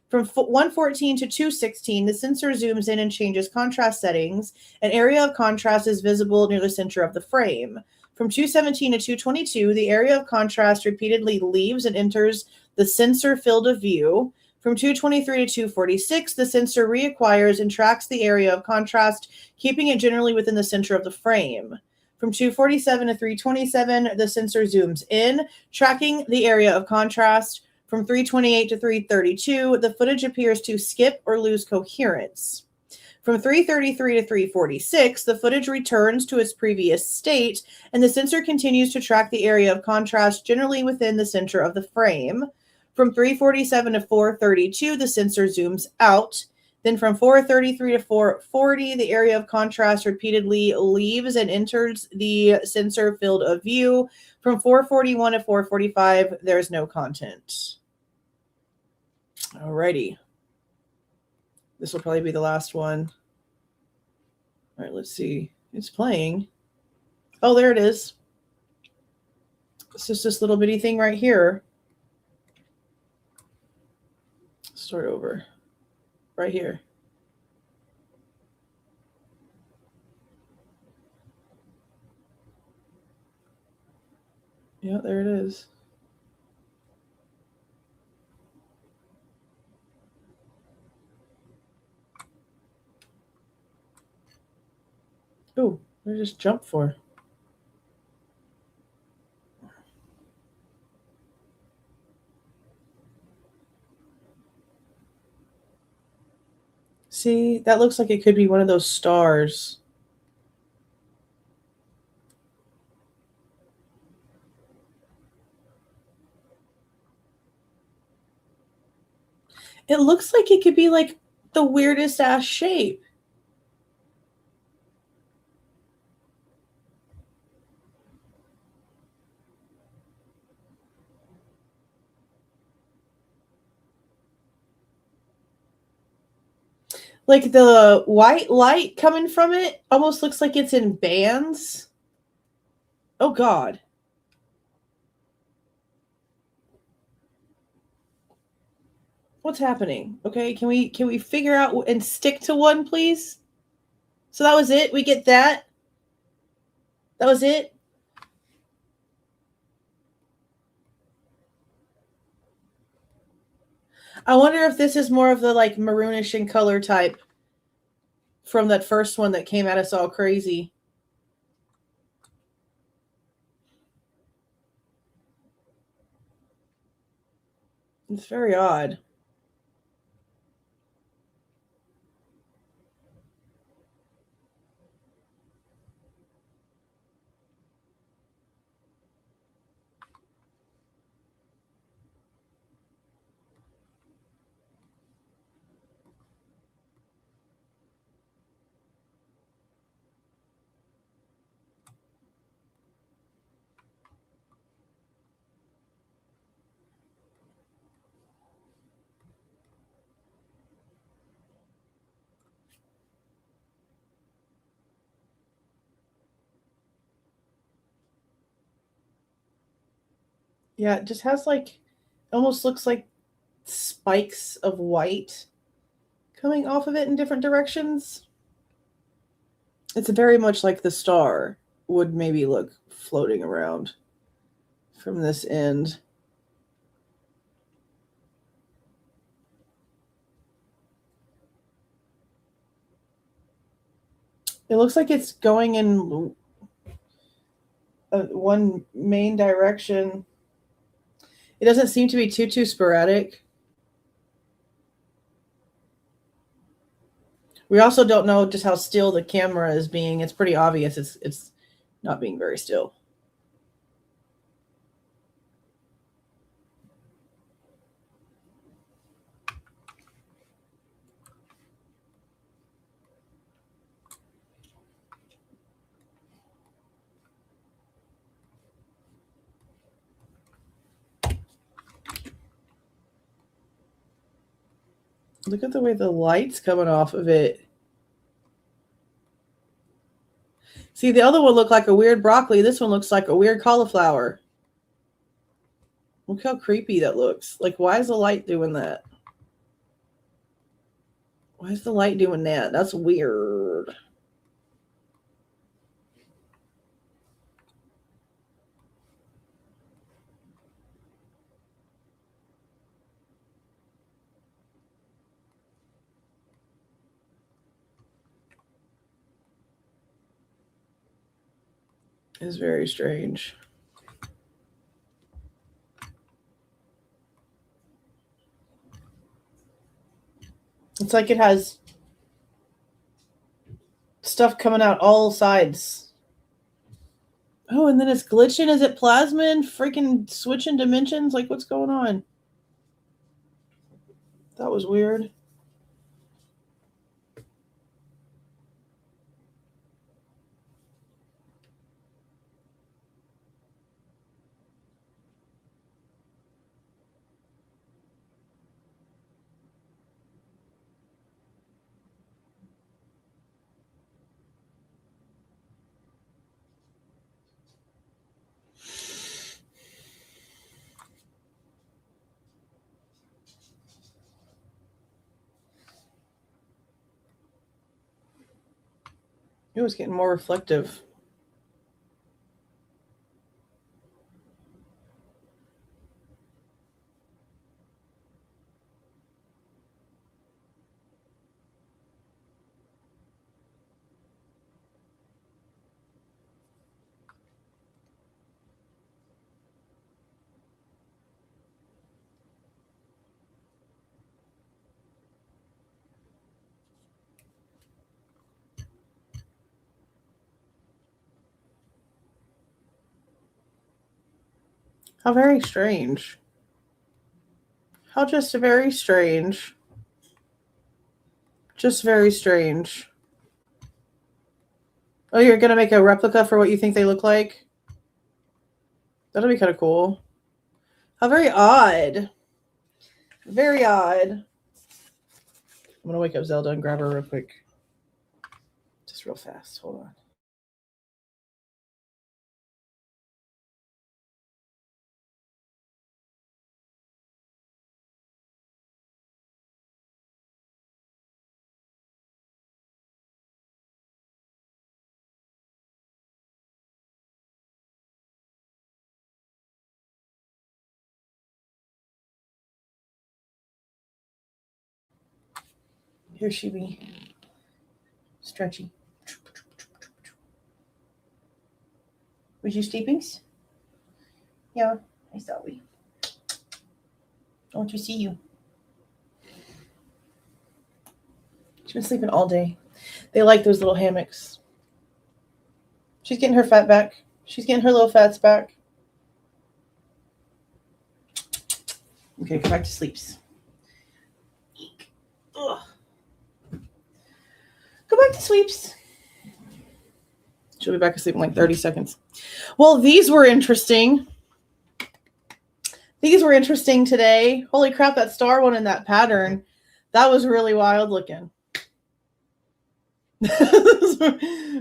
A: From 114 to 216, the sensor zooms in and changes contrast settings. An area of contrast is visible near the center of the frame. From 217 to 222, the area of contrast repeatedly leaves and enters the sensor field of view. From 223 to 246, the sensor reacquires and tracks the area of contrast, keeping it generally within the center of the frame. From 247 to 327, the sensor zooms in, tracking the area of contrast. From 328 to 332, the footage appears to skip or lose coherence. From 333 to 346, the footage returns to its previous state, and the sensor continues to track the area of contrast generally within the center of the frame. From 347 to 432, the sensor zooms out. Then from 433 to 440, the area of contrast repeatedly leaves and enters the sensor field of view. From 441 to 445, there's no content. Alrighty. This will probably be the last one. All right, let's see. It's playing. Oh, there it is. It's just this little bitty thing right here. Start over. Right here. Yeah, there it is. Oh, what did I just jump for? See, that looks like it could be one of those stars. It looks like it could be like the weirdest ass shape. Like the white light coming from it almost looks like it's in bands. Oh God. What's happening? Okay, can we figure out and stick to one, please? So that was it. We get that. That was it. I wonder if this is more of the like maroonish in color type from that first one that came at us all crazy. It's very odd. Yeah, it just has like, almost looks like spikes of white coming off of it in different directions. It's very much like the star would maybe look floating around from this end. It looks like it's going in one main direction. It doesn't seem to be too sporadic. We also don't know just how still the camera is being. It's pretty obvious it's not being very still. Look at the way the light's coming off of it. See, the other one looked like a weird broccoli. This one looks like a weird cauliflower. Look how creepy that looks. Like, why is the light doing that? Why is the light doing that? That's weird. It's very strange. It's like it has stuff coming out all sides. Oh, and then it's glitching. Is it plasma and freaking switching dimensions? Like, what's going on? That was weird. It was getting more reflective. How very strange. How just very strange. Just very strange. Oh, you're going to make a replica for what you think they look like? That'll be kind of cool. How very odd. Very odd. I'm going to wake up Zelda and grab her real quick. Just real fast. Hold on. Here she be. Stretchy. Was you sleepings? Yeah, I saw we. Don't you see you? She's been sleeping all day. They like those little hammocks. She's getting her fat back. She's getting her little fats back. Okay, go back to sleeps. Ugh. Go back to sleeps. She'll be back asleep in like 30 seconds. Well, these were interesting. These were interesting today. Holy crap, that star one in that pattern. That was really wild looking. Really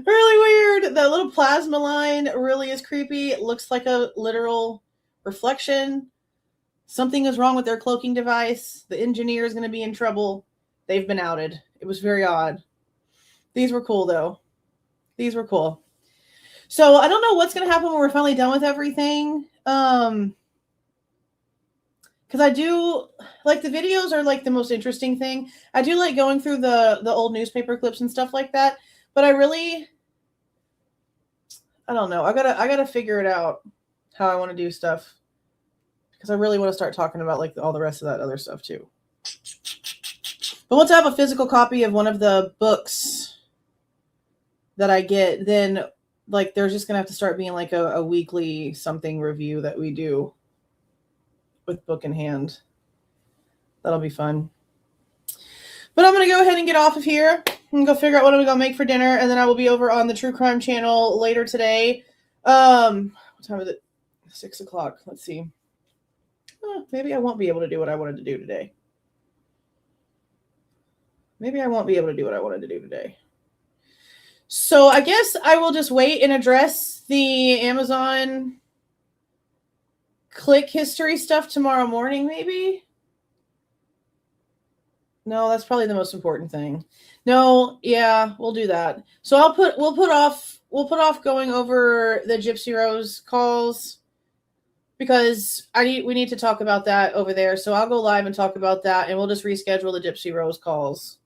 A: weird. That little plasma line really is creepy. It looks like a literal reflection. Something is wrong with their cloaking device. The engineer is going to be in trouble. They've been outed. It was very odd. These were cool, though. These were cool. So I don't know what's going to happen when we're finally done with everything. Because I do, like, the videos are, like, the most interesting thing. I do like going through the old newspaper clips and stuff like that. But I don't know. I gotta figure it out how I want to do stuff. Because I really want to start talking about, like, all the rest of that other stuff, too. But once I have a physical copy of one of the books that I get, then, like, there's just going to have to start being, like, a weekly something review that we do with book in hand. That'll be fun. But I'm going to go ahead and get off of here and go figure out what I'm going to make for dinner, and then I will be over on the True Crime channel later today. What time is it? 6 o'clock. Let's see. Maybe I won't be able to do what I wanted to do today. So I guess I will just wait and address the Amazon click history stuff tomorrow morning, maybe? No, that's probably the most important thing. No, yeah, we'll do that. So we'll put off going over the Gypsy Rose calls because we need to talk about that over there. So I'll go live and talk about that, and we'll just reschedule the Gypsy Rose calls.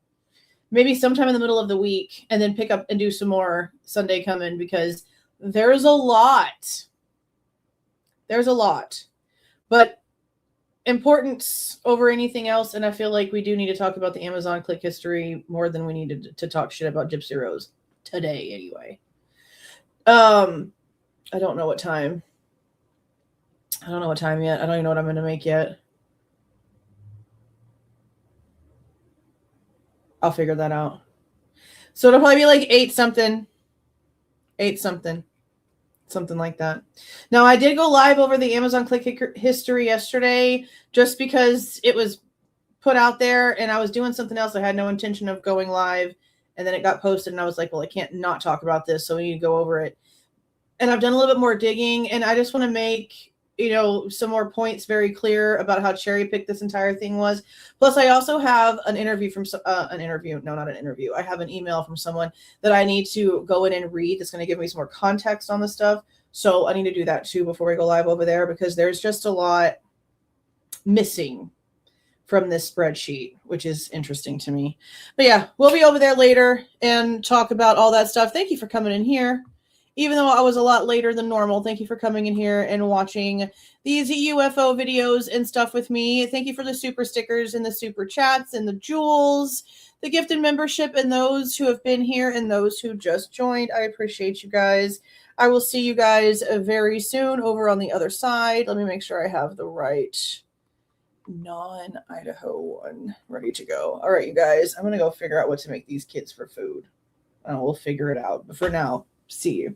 A: Maybe sometime in the middle of the week, and then pick up and do some more Sunday coming, because there's a lot. There's a lot. But importance over anything else, and I feel like we do need to talk about the Amazon click history more than we needed to talk shit about Gypsy Rose today, anyway. I don't know what time. I don't know what time yet. I don't even know what I'm going to make yet. I'll figure that out. So it'll probably be like 8 something. Something like that. Now, I did go live over the Amazon click history yesterday just because it was put out there and I was doing something else. I had no intention of going live, and then it got posted and I was like, well, I can't not talk about this, so we need to go over it. And I've done a little bit more digging, and I just want to make some more points very clear about how cherry picked this entire thing was. Plus, I also have an interview from an interview. No, not an interview. I have an email from someone that I need to go in and read. That's going to give me some more context on the stuff. So I need to do that too before we go live over there, because there's just a lot missing from this spreadsheet, which is interesting to me. But yeah, we'll be over there later and talk about all that stuff. Thank you for coming in here. Even though I was a lot later than normal, thank you for coming in here and watching these UFO videos and stuff with me. Thank you for the super stickers and the super chats and the jewels, the gifted membership, and those who have been here and those who just joined. I appreciate you guys. I will see you guys very soon over on the other side. Let me make sure I have the right non-Idaho one ready to go. All right, you guys, I'm going to go figure out what to make these kids for food. We'll figure it out. But for now, see you.